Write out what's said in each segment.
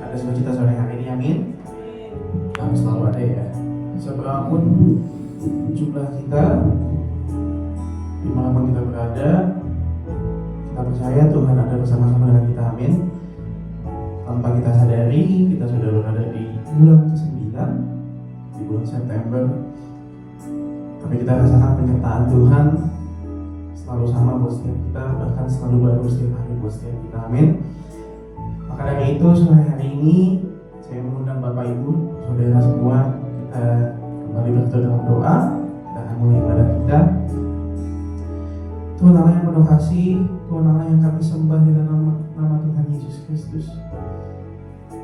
ada sukacita sore hari ini, amin. Selalu ada ya. Seberapapun jumlah kita, dimanapun kita berada, kita percaya Tuhan ada bersama-sama dengan kita, amin. Tanpa kita sadari, kita sudah berada di bulan ke-9, di bulan September. Tapi kita rasakan penyertaan Tuhan selalu sama buat setiap kita, bahkan selalu baru setiap hari buat setiap kita, amin. Maka dari itu sore hari ini saya mengundang Bapak Ibu, saudara semua, kita kembali berdoa dalam doa. Kita akan mulai ibadah kita. Tuhan Allah yang penuh kasih, Tuhan Allah yang kami sembah di dalam nama Tuhan Yesus Kristus.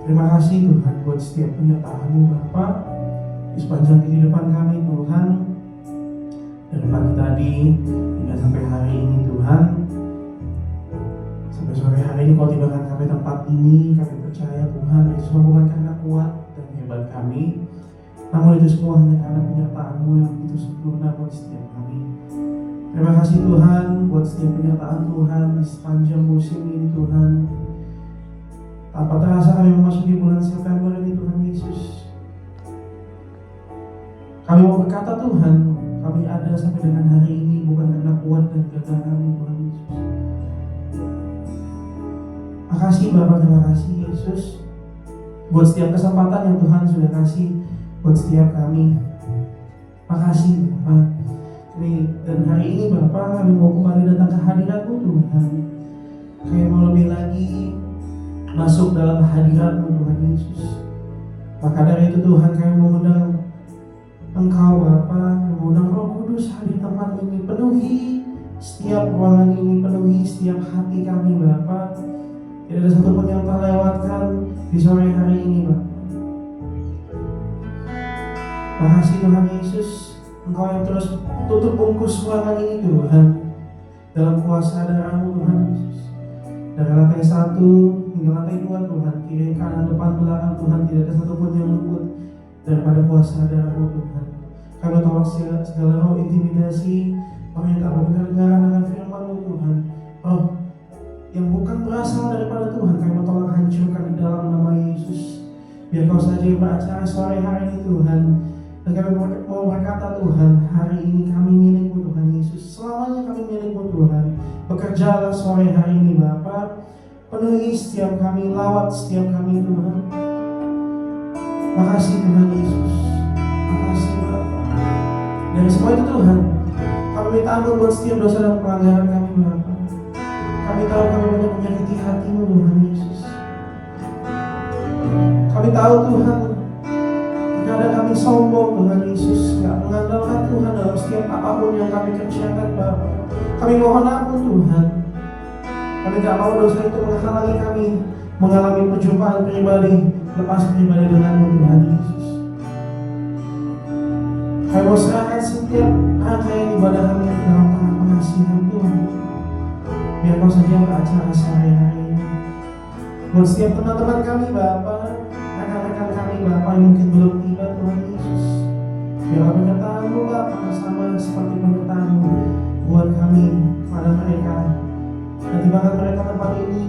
Terima kasih Tuhan buat setiap penyertaan-Mu Bapa di sepanjang kehidupan kami Tuhan, dari pagi tadi hingga sampai hari ini Tuhan. Sampai sore hari ini Kau tibakan kami tempat ini, kami percaya Tuhan itu semua bukan karena kuat dan hebat kami, namun itu semua hanya karena penyertaan-Mu yang begitu sempurna buat setiap kami. Terima kasih Tuhan buat setiap penyertaan Tuhan di sepanjang musim ini Tuhan. Tanpa terasa kami memasuki bulan September ini Tuhan Yesus. Kami mau berkata Tuhan, kami ada sampai dengan hari ini bukan karena kuat dan gagah kami Tuhan Yesus. Makasih Bapak, terima kasih Yesus buat setiap kesempatan yang Tuhan sudah kasih buat setiap kami. Makasih Bapak. Dan hari ini Bapak, kami mau kembali datang ke hadirat-Mu Tuhan. Kami mau lebih lagi masuk dalam hadirat-Mu Tuhan Yesus. Maka dari itu Tuhan, kami mengundang Engkau Bapa, mengundang Roh Kudus hadir tempat ini, penuhi setiap ruangan ini, penuhi setiap hati kami Bapa. Tidak ada satupun yang terlewatkan di sore hari ini Bapa. Makasih Tuhan Yesus, Engkau yang terus tutup bungkus ruangan ini Tuhan, dalam kuasa darah-Mu Tuhan Yesus. Dari lantai 1 hingga lantai 2 Tuhan, kiri kanan depan belakang Tuhan, tidak ada satupun yang luput daripada kuasa darah-Mu Tuhan. Kami tolak segala roh intimidasi, roh yang tak berkedengaran dengan firman-Mu Tuhan, roh yang bukan berasal daripada Tuhan, kami tolak hancurkan di dalam nama Yesus. Biar Kau saja yang beracara sore hari ini Tuhan. Dan kami mau berkata Tuhan, hari ini kami milik-Mu Tuhan Yesus, selamanya kami milik-Mu Tuhan. Bekerjalah sore hari ini Bapa, penuhi setiap kami, lawat setiap kami Tuhan. Makasih Tuhan Yesus, makasih Bapa. Dari semua itu Tuhan, kami minta ampun buat setiap dosa dan pelanggaran kami Bapa. Kami tahu kami banyak menyakiti hati-Mu Tuhan Yesus. Kami tahu Tuhan, kadang kami sombong Tuhan Yesus, gak mengandalkan Tuhan dalam setiap apapun yang kami kerjakan Bapa. Kami mohon ampun Tuhan. Kami gak mau dosa itu menghalangi kami mengalami perjumpaan pribadi, lepas pribadi dengan-Mu Tuhan Yesus. Kami mau serahkan setiap rangkaian ibadah kami dalam tangan pengasihan Tuhan. Biar Kau saja beracara sehari-hari ini. Buat setiap teman-teman kami Bapa, rekan-rekan kami Bapa yang mungkin belum tiba Tuhan Yesus, biar penyertaan-Mu Bapa sama seperti penyertaan-Mu buat kami kepada mereka. Dan tibakan mereka tempat ini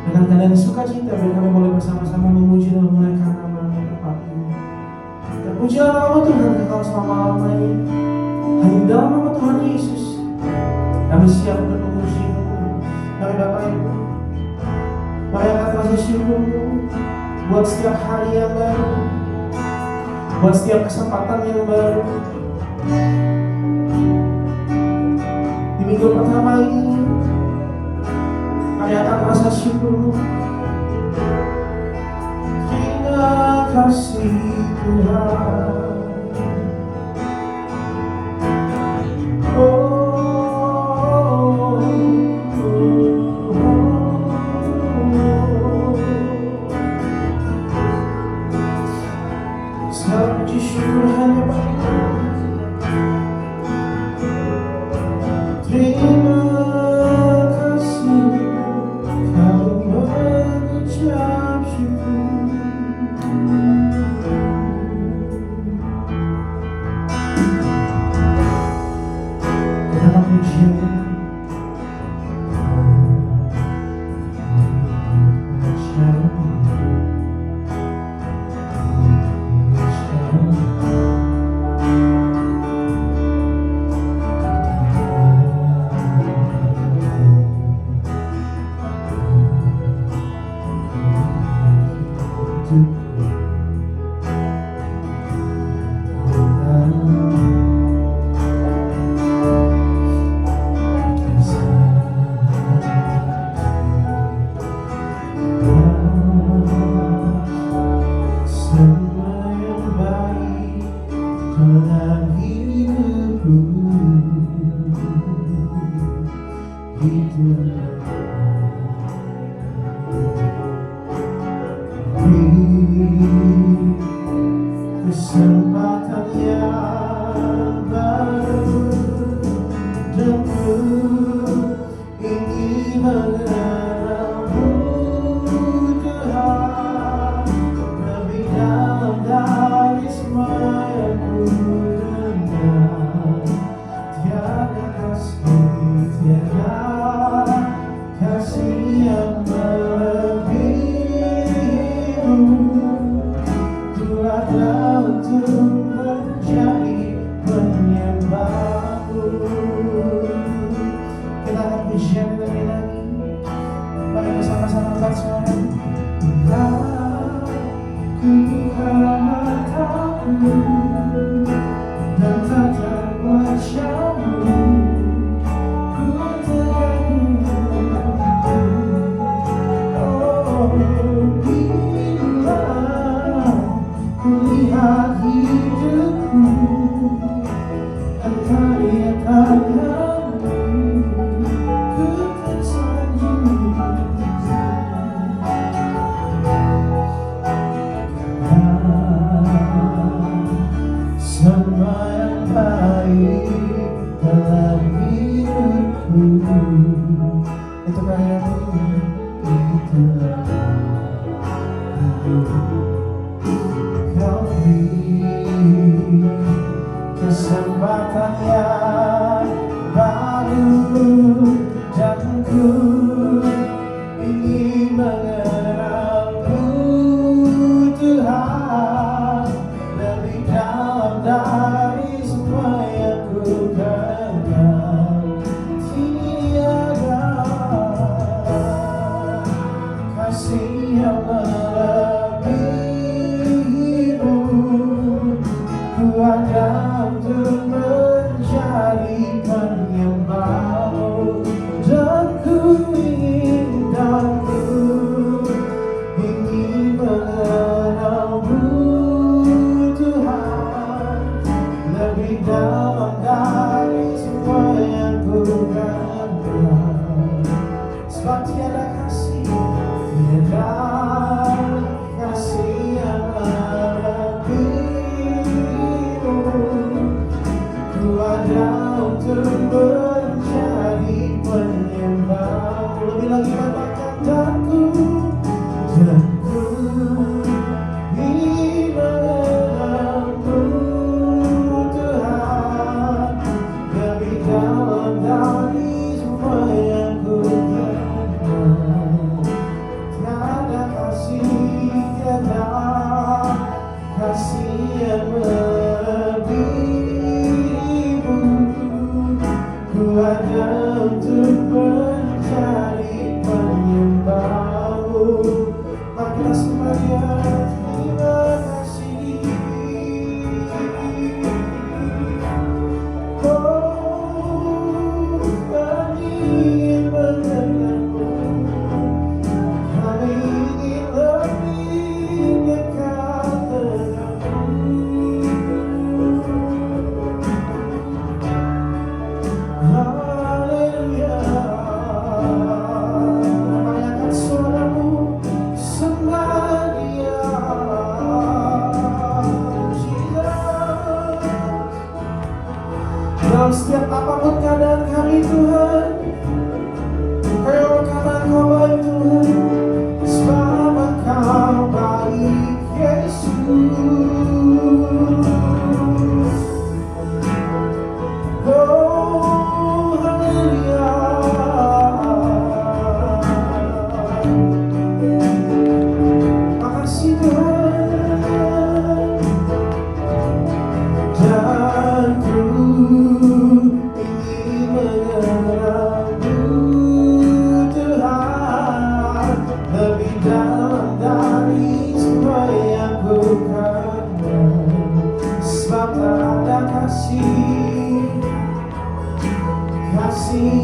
dengan keadaan sukacita, biar kami boleh bersama-sama memuji dan memuliakan nama-Mu tempat ini. Terpujilah nama Tuhan kekal selama-lamanya. Hanya dalam nama Tuhan Yesus kami siap untuk memuji-Mu. Mari Bapak Ibu, mari angkat rasa syukur-Mu buat setiap hari yang baru, buat setiap kesempatan yang baru. Di minggu pertama ini, mari angkat rasa syukur-Mu. Terima kasih Tuhan. hidupku. Semua yang baik dalam hidupku, beri kesempatan yang baru, dan ku ingin mengenalmu Tuhan, lebih dalam dari semua yang ku dengar. Tiada kasih, tiada kasih yang melebihimu. Ku ada untuk menjadi penyembahmu. Kita akan pujian lebih lagi. Mari bersama-sama angkat suara. Ku buka mataku dan tatap wajahmu. Ku terkagum, oh bila ku lihat hidupku, engkau lihat tanganmu, ku tersanjung. Semua yang baik dalam hidupku, itu karyamu, itu kau beri kesempatan yang baru, dan ku ingin mengenalmu Tuhan, lebih dalam dari semua yang ku kenal. Tiada kasih yang melebihimu. Ku ada untuk menjadi penyembahmu, dan ku ingin mengenalmu Tuhan, lebih dalam dari semua yang ku kenal. Sebab tiada kasih, tiada kasih yang melebihimu. Ku ada untuk menjadi penyembahmu. Lebih lagi katakan, dan ku ingin mengenalmu Tuhan, lebih dalam dari semua yang ku kenal. Tiada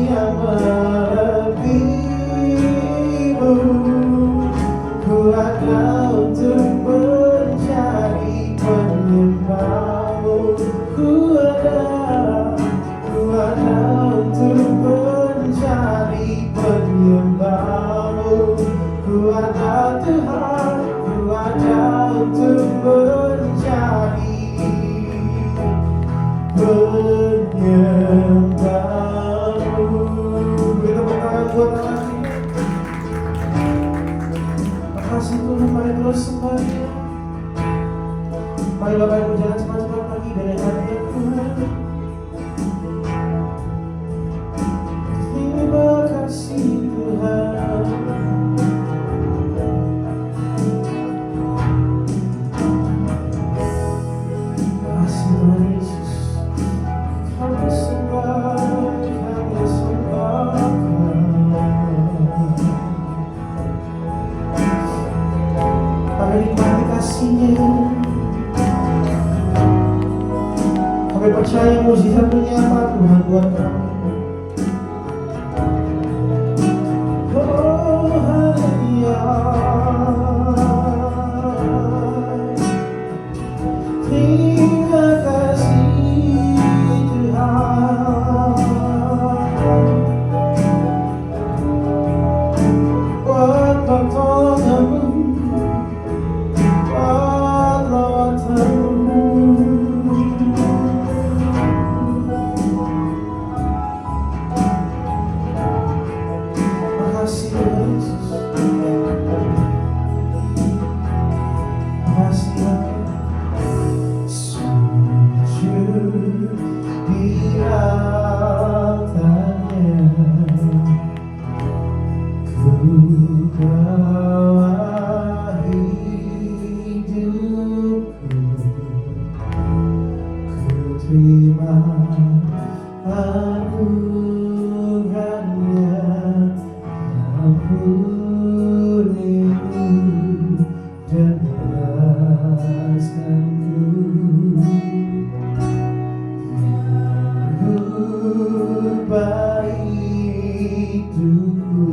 yang melebihimu. Ku ada untuk mencari penyembahmu. Ku ada untuk mencari penyembahmu. Ku ada Tuhan, ku ada untuk mencari penyembahmu. Beri tepuk tangan buat Allah. Makasih Tuhan, mari terus sembah Dia. Mari Bapak Ibu jangan cepat-cepat pergi dari hadirat Tuhan. Terima kasih Tuhan. Makasih Tuhan Yesus. Kami sembah, kami sembah. Kami nikmati kasih-Nya. Kami percaya mujizat menyapa Tuhan buat kami. Oh haleluya. Terima kasih Tuhan. Buat pertolongan-Mu, buat rawatan-Mu. Makasih Yesus. Makasih Bapa. Sujud di altarnya, ku bawa hidupku, ku terima anugerahnya. Ampuniku dan bebaskanku. Rubah hidupku,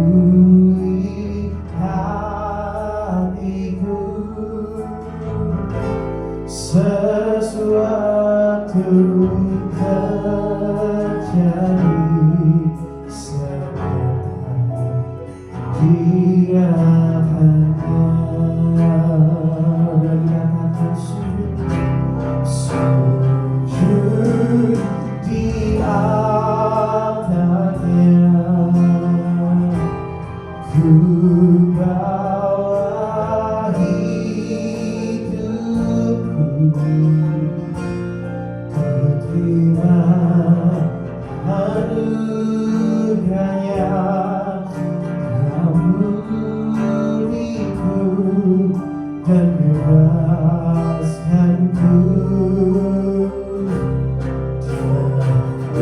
barui hatiku. Sesuatu terjadi sebentar Dia dan katakan sujud di altarnya, ku bawa hidupku, ku terima anugerahnya. Ampuniku dan bebaskanku.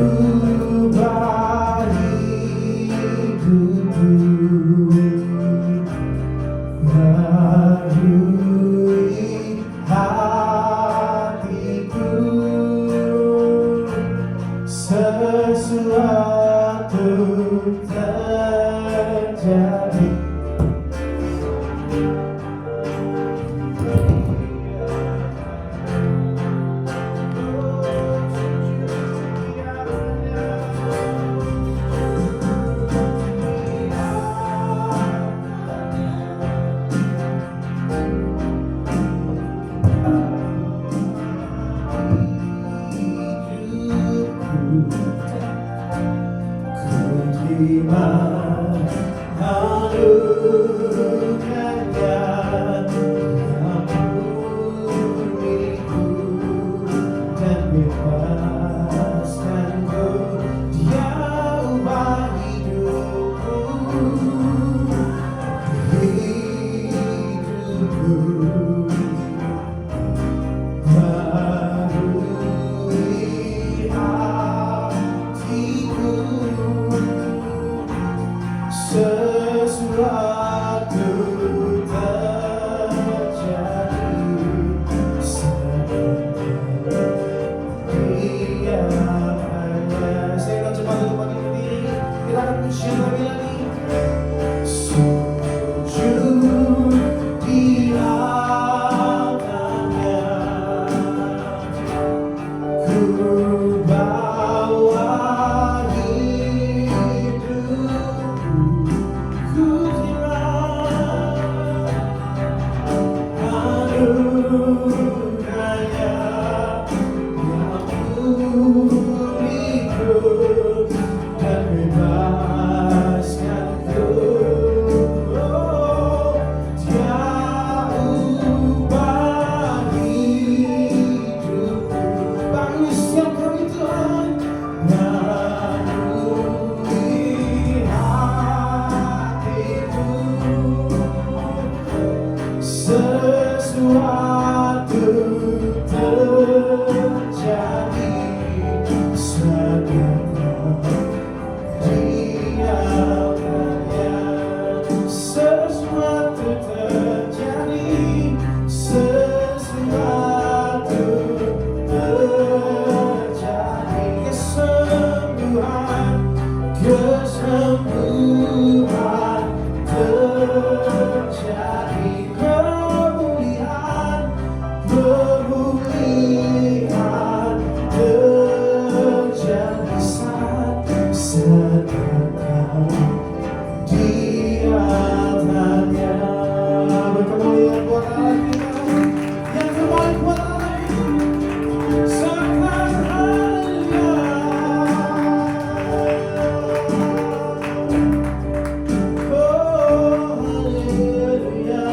Ubah hidupku, barui hatiku. Sesuatu terjadi. Terima anugerahnya. Ampuniku dan bebaskanku. Dia ubah hidupku, barui hatiku. Sesuatu Sekali lagi. Sujud di hadapannya, ku bawa hidupku, ku anugerahnya yang pulihku dan bebaskanku. Oh, Dia ubah hidupku. Bagi setiap kami Tuhan, memenuhi hatiku. Sesuatu terjadi segera diamnya. Sesuatu terjadi, sesuatu terjadi. Kesembuhan, kesembuhan terjadi. Pemulihan, pemulihan terjadi saat sedang di hadapannya. Berkemuliaan buat Allah kita, yang terbaik buat Allah kita. Sekarang haleluya. Oh haleluya.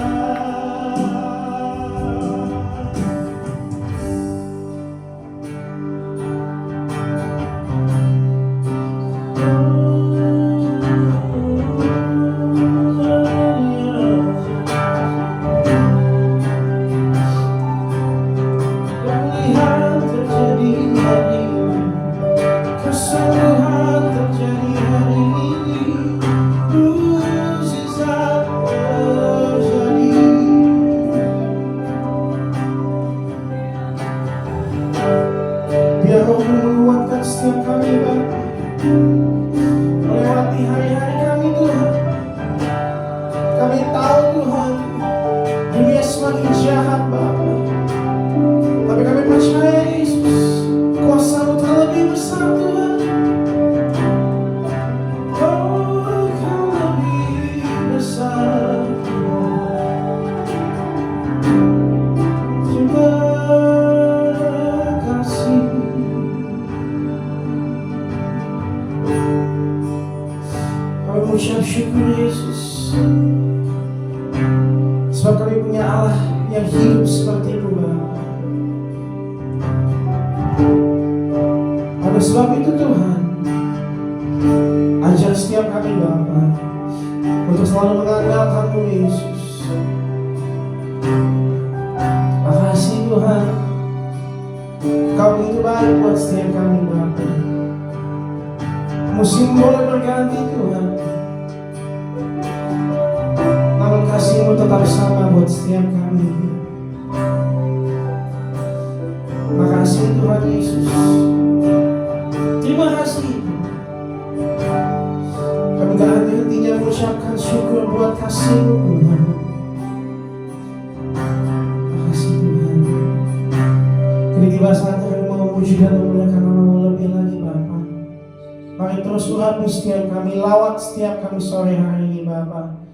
Pemulihan terjadi hari ini, kesembuhan terjadi hari ini, mukjizat terjadi. Biar Roh menguatkan setiap kami Bapa, melewati hari-hari kami Tuhan. Kami tahu Tuhan, dunia semakin jahat Bapa, tapi kami percaya Yesus, kuasa-Mu terlebih besar Tuhan. Oh, Kau lebih besar. Terima kasih. Kami mengucap syukur Yesus, sebab kami punya Allah yang hidup seperti-Mu Bapa. Oleh sebab itu Tuhan, ajar setiap kami Bapa untuk selalu mengandalkan-Mu Yesus. Makasih Tuhan, Kau begitu baik buat setiap kami Bapa. Musim boleh berganti Tuhan, namun kasih-Mu tetap sama buat setiap kami. Makasih Tuhan Yesus. Terima kasih. Kami gak henti-hentinya mengucapkan syukur buat kasih-Mu Tuhan. Makasih Tuhan. Kini tiba saatnya kami mau memuji dan memuliakan nama-Mu lebih lagi Bapa. Mari terus urapi setiap kami, lawat setiap kami sore hari ini Bapa.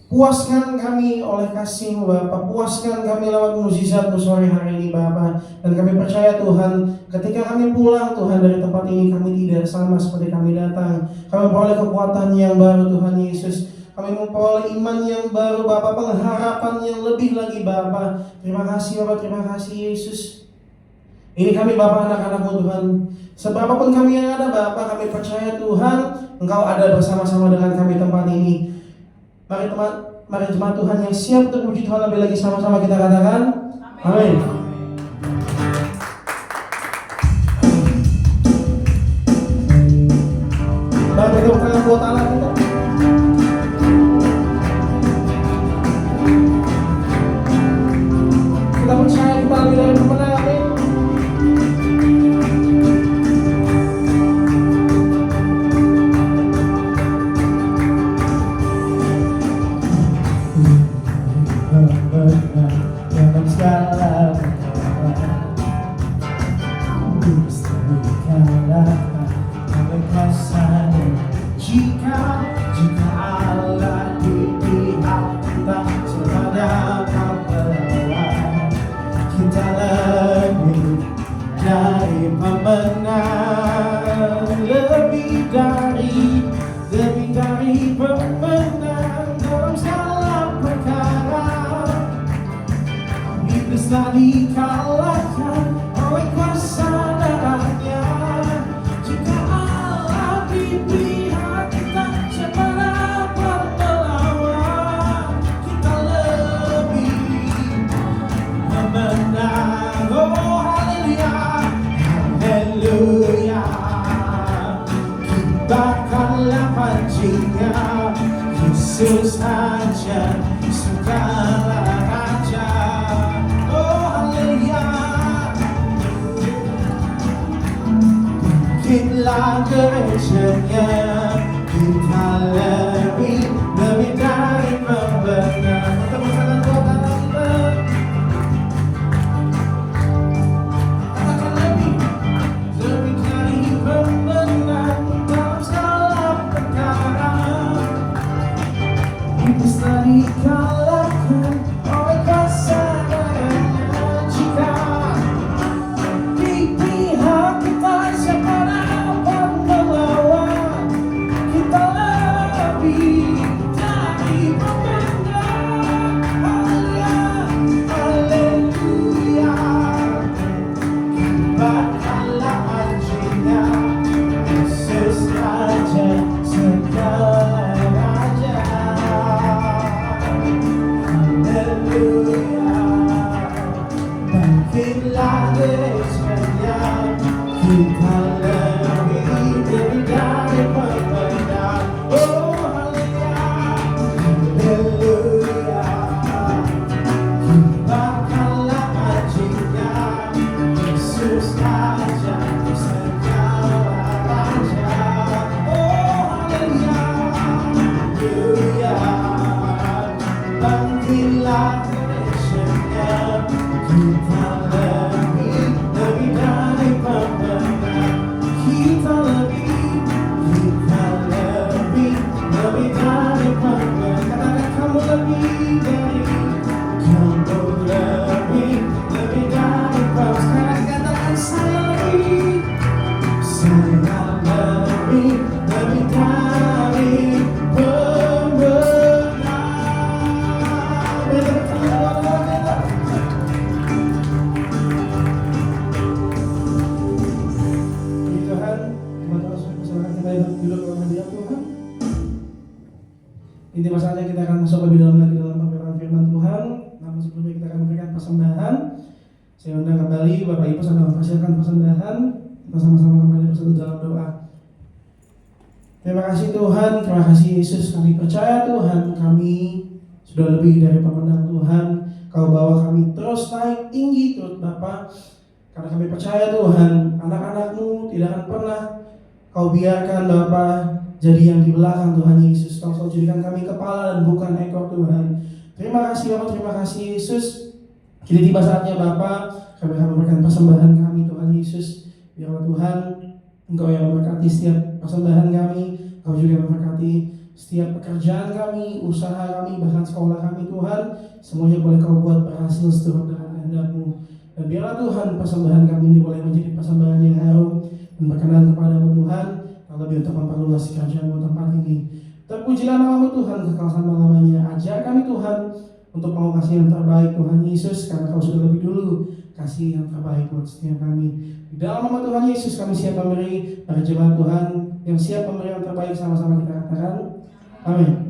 Puaskan kami oleh kasih-Mu Bapa, puaskan kami lewat mukjizat-Mu sore hari ini Bapa. Dan kami percaya Tuhan, ketika kami pulang Tuhan dari tempat ini, kami tidak sama seperti kami datang. Kami memperoleh kekuatan yang baru Tuhan Yesus. Kami memperoleh iman yang baru Bapa, pengharapan yang lebih lagi Bapa. Terima kasih Bapa, terima kasih Yesus. Ini kami Bapa, anak-anak-Mu Tuhan. Seberapapun kami yang ada Bapa, kami percaya Tuhan, Engkau ada bersama-sama dengan kami tempat ini. Mari jemaat Tuhan yang siap untuk puji Tuhan lebih lagi, sama-sama kita katakan amin. Mari kita berkata buat Allah kita. Kita percaya kita lebih dari pemenang, amin. pemenang dalam segala perkara. Iblis telah dikalahkan oleh kuasa darahnya. Jika Allah di pihak kita, siapa dapat melawan? Kita lebih memenang. Oh haleluya, haleluya. Kibarkanlah pancinya, Yesus aja segala raja. Oh haleluya, bangkitlah gerejanya, kita lebih dari pemenang. Tepuk tangan buat anak kita. Katakan lebih dari pemenang dalam segala perkara. Iblis telah dikalahkan oleh kuasa darahnya. Jika di pihak kita, siapa dapat melawan? Kita lebih dari pemenang. Haleluya, haleluya. Kibarkanlah pancinya, Yesus Raja segala raja. Haleluya, bangkitlah gerejanya, kita lebih dari pemenang. Oh haleluya, haleluya. Kibarkanlah pancinya, Yesus Raja segala raja. Oh haleluya, haleluya. Bangkitlah gerejanya, kita lebih dari pemenang. Kita lebih dari pemenang. Katakan kamu lebih dari dari pemenang. Sekarang katakan saya lebih dari pemenang. Puji Tuhan, teman-teman silakan kita duduk dalam hadirat Tuhan. Inti masalahnya kita akan masuk lebih dalam lagi dalam pemberitaan firman Tuhan. Namun sebelumnya kita akan memberikan persembahan. Saya undang kembali Bapak Ibu sambil mempersiapkan persembahan. Kita sama-sama kembali bersatu dalam doa. Terima kasih Tuhan, terima kasih Yesus. Kami percaya Tuhan, kami sudah lebih dari pemenang Tuhan. Kau bawa kami terus naik tinggi turut Bapa. Karena kami percaya Tuhan, anak-anak-Mu tidak akan pernah Kau biarkan Bapa jadi yang di belakang Tuhan Yesus. Kau selalu jadikan kami kepala dan bukan ekor Tuhan. Terima kasih Bapak, terima kasih Yesus. Kini tiba saatnya Bapa, kami akan memberikan persembahan kami Tuhan Yesus. Biarlah Tuhan, Engkau yang memberkati setiap persembahan kami. Kau juga memberkati setiap pekerjaan kami, usaha kami, bahkan sekolah kami Tuhan. Semuanya boleh Kau buat berhasil seturut dengan kehendak-Mu. Dan biarlah Tuhan, persembahan kami ini boleh menjadi persembahan yang harum dan berkenan kepada-Mu Tuhan. Terlebih untuk memperluas kerjaan-Mu tempat ini. Terpujilah nama-Mu Tuhan kekal selama-lamanya. Ajar kami Tuhan untuk mau kasih yang terbaik Tuhan Yesus, karena Kau sudah lebih dulu kasih yang terbaik buat setiap kami. Di dalam nama Tuhan Yesus kami siap memberi. Para jemaat Tuhan yang siap memberi yang terbaik, sama-sama kita katakan amin.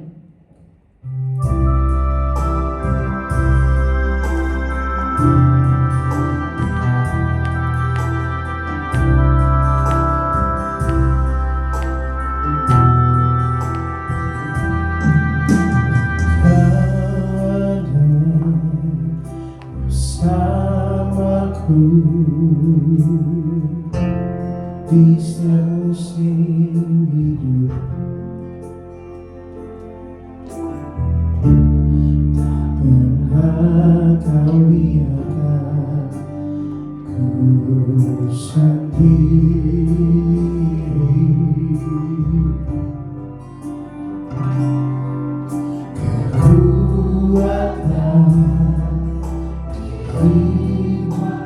Di setiap musim hidup, tak pernah Kau biarkan ku sendiri. Kekuatan dirimu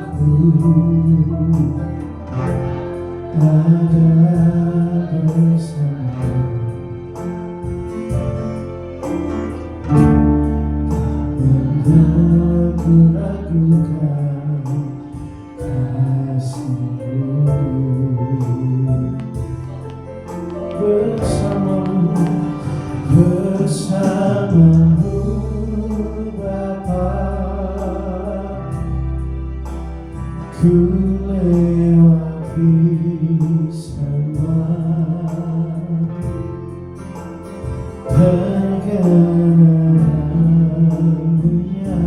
perkenanannya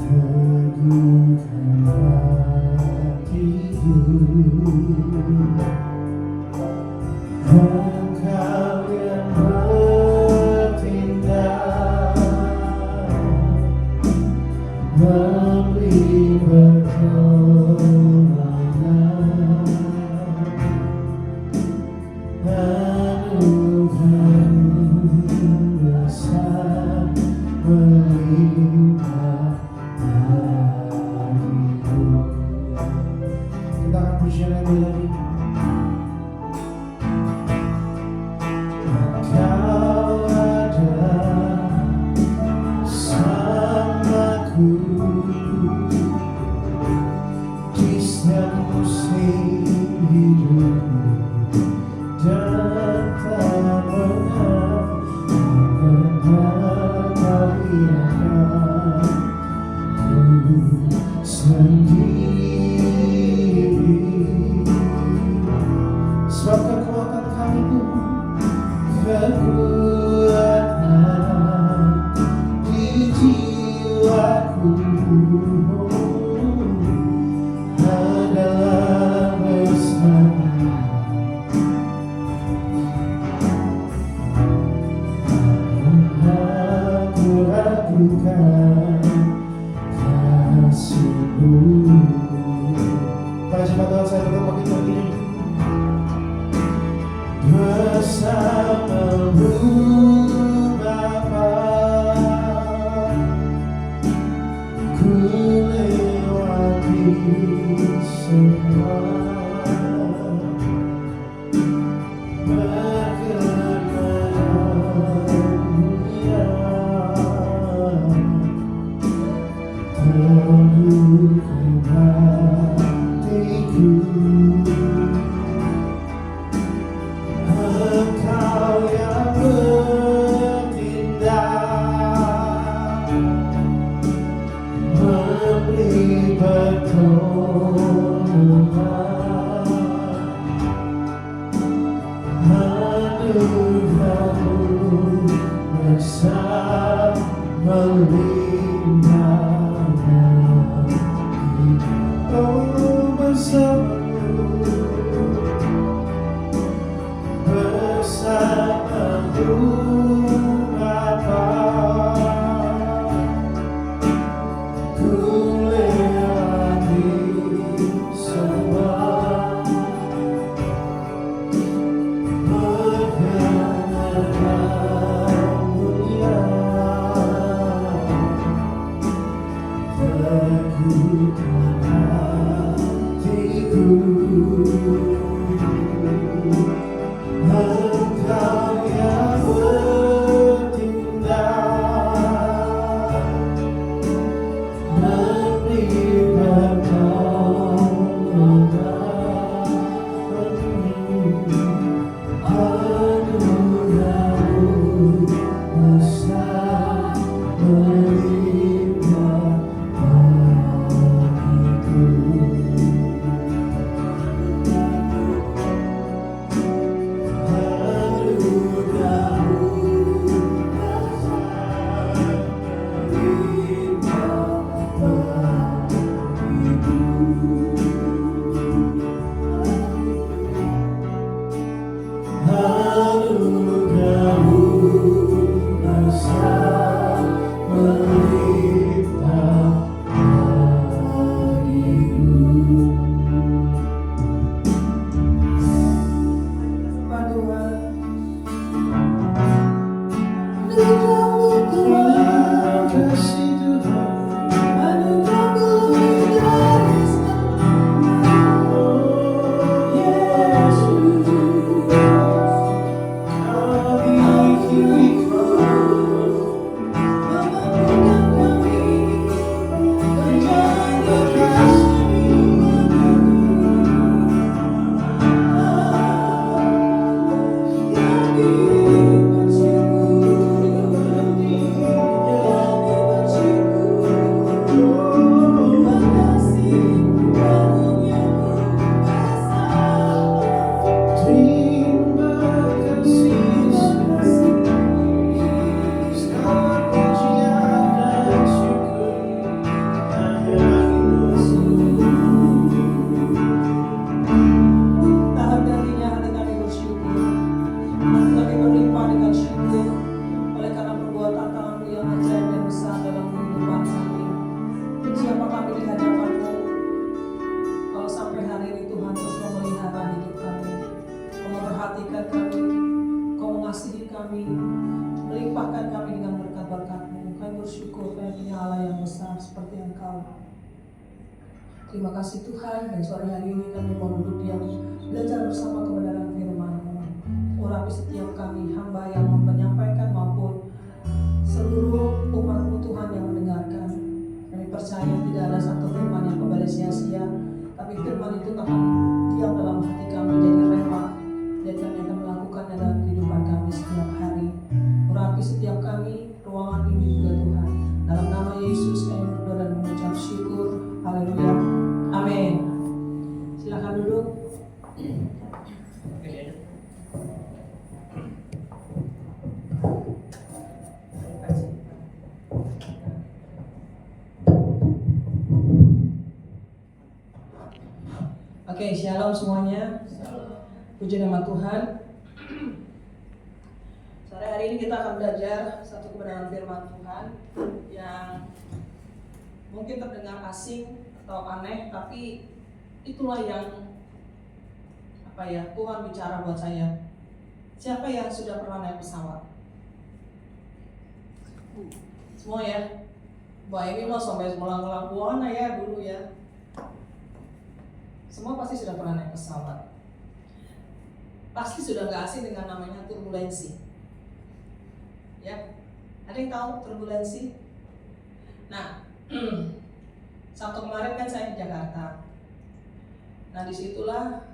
teguhkan hatiku. Engkau yang bertindak memberi pertolongan, anugerah-Mu besar melimpah bagiku. Kita akan berjalan lagi. Kau ada bersamaku di setiap musim hidupku, dan tak pernah Kau biarkan ku sendiri. Sebab kekuatan kami itu kekuatan di jiwaku adalah bersama. Aku ragukan kasih-Mu. Pada jemaat Tuhan, saya berdoa begitu begini. Bersama-Mu Bapa, ku lewati semua perkenanannya, teguhkan hatiku. Engkau yang bertindak memberi pertolongan, anugerah-Mu besar melimpah bagiku. Oh, bersama-Mu, bersama-Mu Bapa, ku lewati semua perkenanannya, teguhkan hatiku. Engkau yang bertindak memberi pertolongan, anugerah-Mu besar melimpah bagiku. Anugerah-Mu besar melimpah bagiku. Terima kasih Tuhan. Oh Yesus. mengasihi kami, melimpahkan kami dengan berkat-berkat-Mu. Kami bersyukur kami punya Allah yang besar seperti Engkau. Terima kasih Tuhan, dan sore hari ini kami mau duduk diam belajar bersama kebenaran firman-Mu. Urapi setiap kami, hamba yang menyampaikan maupun seluruh umat-Mu Tuhan yang mendengarkan. Kami percaya tidak ada satu firman yang kembali sia-sia, tapi firman itu akan diam dalam hati kami jadi rema, dan kami akan melakukannya dalam kehidupan kami setiap hari. Urapi setiap kami, ruangan ini juga Tuhan. Dalam nama Yesus kami berdoa dan mengucap syukur. Haleluya. Amin. Silakan duduk. Oke, shalom semuanya. Puji nama Tuhan. Sore hari ini kita akan belajar satu kebenaran firman Tuhan yang mungkin terdengar asing atau aneh, tapi itulah yang Tuhan bicara buat saya. Siapa yang sudah pernah naik pesawat? Semua ya? Mbak Emi mah sampai melang-lang buana ya dulu ya. Semua pasti sudah pernah naik pesawat. Pasti sudah gak asing dengan namanya turbulensi. Ya, ada yang tahu turbulensi? Nah, Sabtu kemarin kan saya di Jakarta. Nah disitulah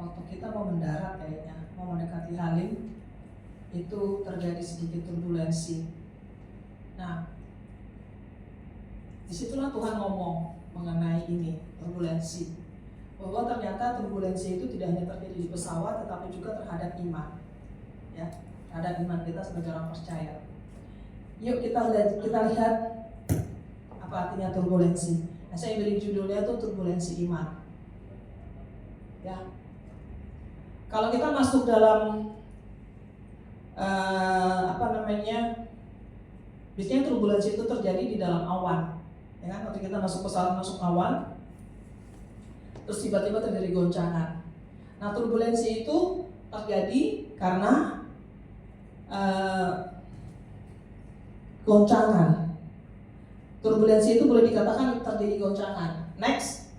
waktu kita mau mendarat kayaknya, mau mendekati Halim, itu terjadi sedikit turbulensi. Nah, disitulah Tuhan ngomong mengenai ini, turbulensi. Bahwa ternyata turbulensi itu tidak hanya terjadi di pesawat, tetapi juga terhadap iman, ya, terhadap iman kita sebagai orang percaya. Yuk kita lihat apa artinya turbulensi. Nah, saya beri judulnya tuh turbulensi iman. Ya, kalau kita masuk dalam biasanya turbulensi itu terjadi di dalam awan. Ya kan, waktu kita masuk pesawat masuk awan, terus tiba-tiba terjadi goncangan. Nah, turbulensi itu terjadi karena goncangan. Turbulensi itu boleh dikatakan terjadi goncangan. Next.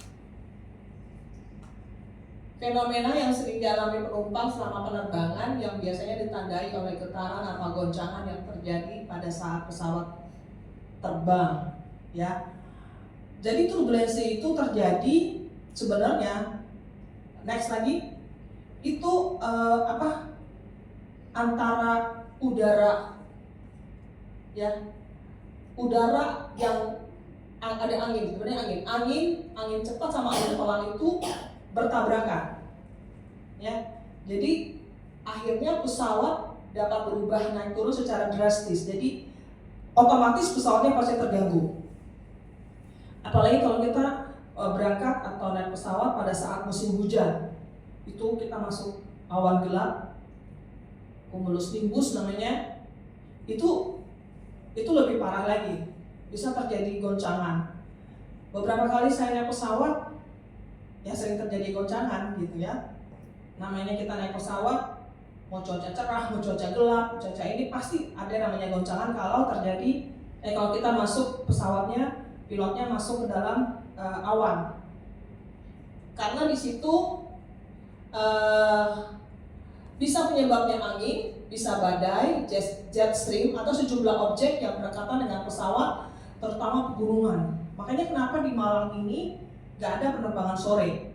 Fenomena yang sering dialami penumpang selama penerbangan yang biasanya ditandai oleh getaran atau goncangan yang terjadi pada saat pesawat terbang. Ya, jadi turbulensi itu terjadi sebenarnya, next lagi, itu antara udara, ya, udara yang ada angin, sebenarnya angin cepat sama angin pelan itu bertabrakan, ya. Jadi akhirnya pesawat dapat berubah naik turun secara drastis. Jadi otomatis pesawatnya pasti terganggu. Apalagi kalau kita berangkat atau naik pesawat pada saat musim hujan, itu kita masuk awan gelap, cumulus nimbus namanya, itu lebih parah lagi, bisa terjadi goncangan. Beberapa kali saya naik pesawat, ya sering terjadi goncangan gitu ya. Namanya kita naik pesawat, mau cuaca cerah, mau cuaca gelap, cuaca ini pasti ada namanya goncangan kalau terjadi, kalau kita masuk pesawatnya, pilotnya masuk ke dalam awan. Karena di situ bisa penyebabnya angin, bisa badai, jet stream, atau sejumlah objek yang berdekatan dengan pesawat, terutama pegunungan. Makanya kenapa di Malang ini gak ada penerbangan sore.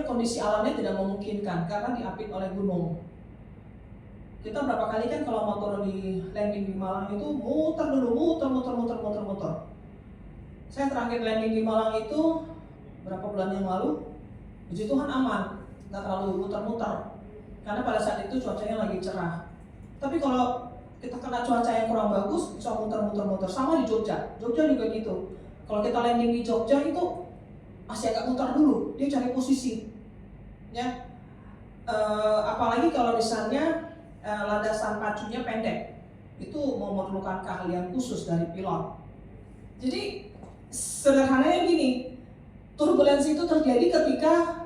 Kondisi alamnya tidak memungkinkan karena diapit oleh gunung. Kita berapa kali kan kalau mau turun di landing di Malang itu muter. Saya terakhir landing di Malang itu berapa bulan yang lalu, puji Tuhan aman, nggak terlalu muter-muter, karena pada saat itu cuacanya lagi cerah. Tapi kalau kita kena cuaca yang kurang bagus, bisa muter-muter. Sama di Jogja juga gitu. Kalau kita landing di Jogja itu masih agak muter dulu, dia cari posisi, ya. Apalagi kalau misalnya landasan pacunya pendek, itu memerlukan keahlian khusus dari pilot. Jadi sederhananya gini, Turbulensi itu terjadi ketika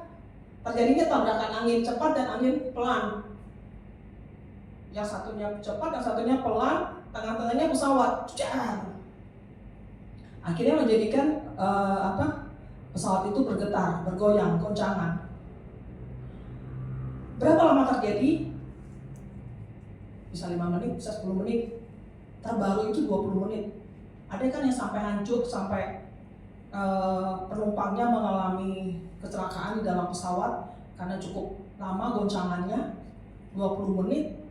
terjadinya tabrakan angin cepat dan angin pelan. Yang satunya cepat, yang satunya pelan, tengah-tengahnya pesawat. Akhirnya menjadikan pesawat itu bergetar, bergoyang, goncangan. Berapa lama terjadi? Bisa 5 menit, bisa 10 menit. Terbaru itu 20 menit. Ada kan yang sampai hancur, sampai penumpangnya mengalami kecelakaan di dalam pesawat karena cukup lama goncangannya, 20 menit.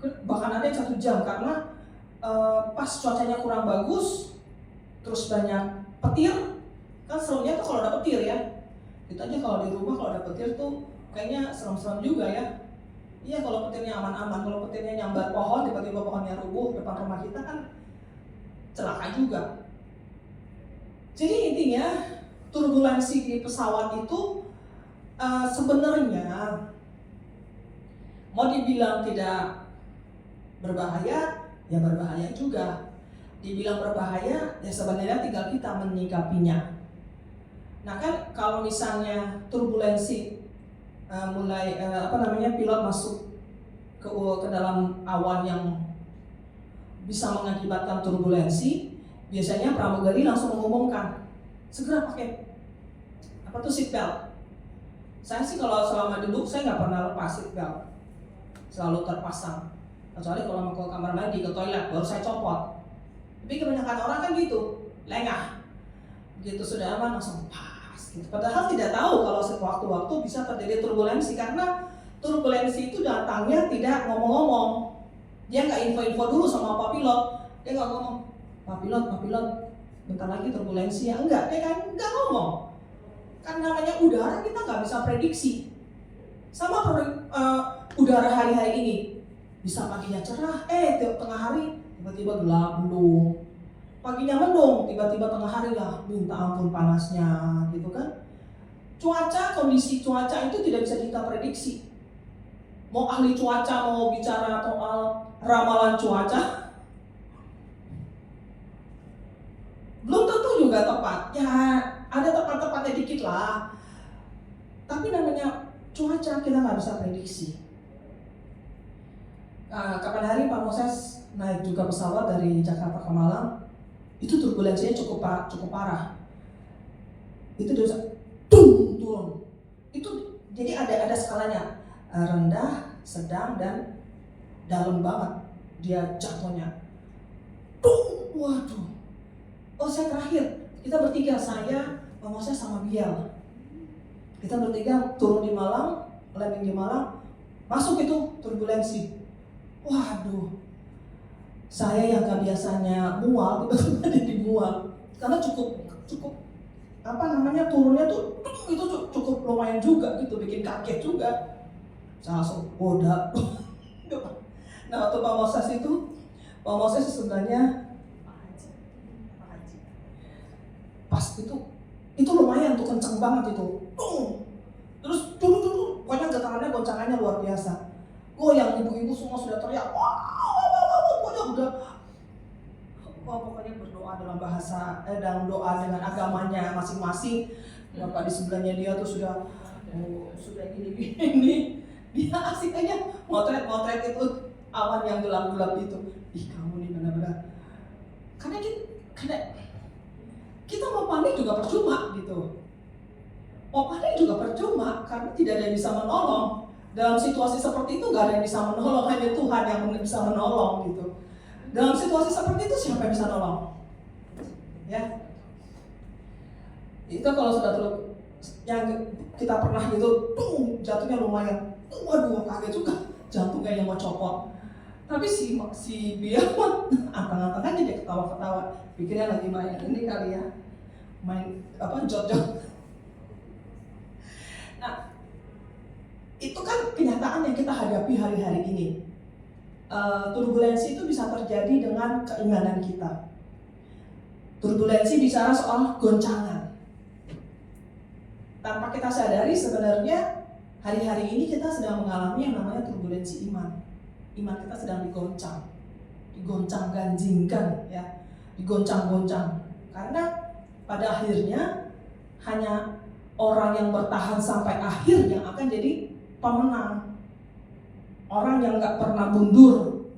Bahkan ada yang 1 jam karena pas cuacanya kurang bagus, terus banyak petir. Kan serunya tuh kalau ada petir ya. Kita aja kalau di rumah kalau ada petir tuh kayaknya serem-serem juga ya. Iya, kalau petirnya aman-aman, kalau petirnya nyambar pohon, tiba-tiba pohonnya rubuh depan rumah kita kan celaka juga. Jadi intinya turbulensi di pesawat itu sebenarnya mau dibilang tidak berbahaya, ya berbahaya juga. Dibilang berbahaya, ya sebenarnya tinggal kita menyikapinya. Nah kan kalau misalnya turbulensi pilot masuk ke dalam awan yang bisa mengakibatkan turbulensi, biasanya pramugari langsung mengumumkan segera pakai seatbelt. Saya sih kalau selama duduk saya nggak pernah lepas seatbelt, selalu terpasang. Kecuali kalau mau ke kamar mandi, ke toilet, baru saya copot. Tapi kebanyakan orang kan gitu, lengah. Begitu sudah aman langsung pas. Gitu. Padahal tidak tahu kalau sewaktu-waktu bisa terjadi turbulensi karena turbulensi itu datangnya tidak ngomong-ngomong. Dia nggak info-info dulu sama Pak Pilot. Dia nggak ngomong, Pak Pilot, bentar lagi turbulensi ya. Enggak, dia kan nggak ngomong. Kan namanya udara kita nggak bisa prediksi. Sama udara hari-hari ini. Bisa paginya cerah, tengah hari tiba-tiba gelap, mendung. Paginya mendung, tiba-tiba tengah hari lah, minta ampun panasnya, gitu kan. Kondisi cuaca itu tidak bisa kita prediksi. Mau ahli cuaca, mau bicara soal ramalan cuaca, belum tentu juga tepat. Ya, ada tepat-tepatnya dikit lah. Tapi namanya cuaca kita nggak bisa prediksi. Kapan hari Pak Moses naik juga pesawat dari Jakarta ke Malang, itu turbulensinya cukup parah. Itu dia bisa turun. Itu jadi ada skalanya, rendah, sedang, dan dalam banget dia jatuhnya. Waduh. Oh, saya terakhir. Kita bertiga, saya, Pak Moses sama Bial. Kita bertiga turun di Malang, landing di Malang, masuk itu turbulensi. Waduh, saya yang gak biasanya mual, tiba-tiba jadi mual. Karena cukup turunnya tuh itu cukup lumayan juga gitu, bikin kaget juga. Saya langsung bodak. Nah waktu Pak Moses sebenarnya pas itu lumayan tuh, kenceng banget itu. Terus pokoknya getarannya, goncangannya luar biasa. Yang ibu-ibu semua sudah teriak, pokoknya berdoa dalam bahasa, dalam doa dengan agamanya masing-masing. Bapak di sebelahnya dia tuh sudah gini, dia asik aja motret itu awan yang gelap-gelap itu. Ih, kamu nih benar-benar. Karena kita mau panik juga percuma gitu. Mau panik juga percuma karena tidak ada yang bisa menolong. Dalam situasi seperti itu nggak ada yang bisa menolong, hanya Tuhan yang bisa menolong gitu. Dalam situasi seperti itu siapa yang bisa nolong? Ya, itu kalau sudah yang kita pernah gitu, jatuhnya lumayan, waduh kaget juga, jantungnya yang mau copot. Tapi si Bial antang-antang aja dia ketawa-ketawa, pikirnya lagi main ini kali ya, main jot-jot. Nah, itu kan kenyataan yang kita hadapi hari-hari ini. Turbulensi itu bisa terjadi dengan keinginan kita. Turbulensi bicara soal goncangan. Tanpa kita sadari sebenarnya hari-hari ini kita sedang mengalami yang namanya turbulensi iman. Iman kita sedang digoncang-ganjingkan ya, digoncang-goncang. Karena pada akhirnya hanya orang yang bertahan sampai akhir yang akan jadi pemenang. Orang yang gak pernah mundur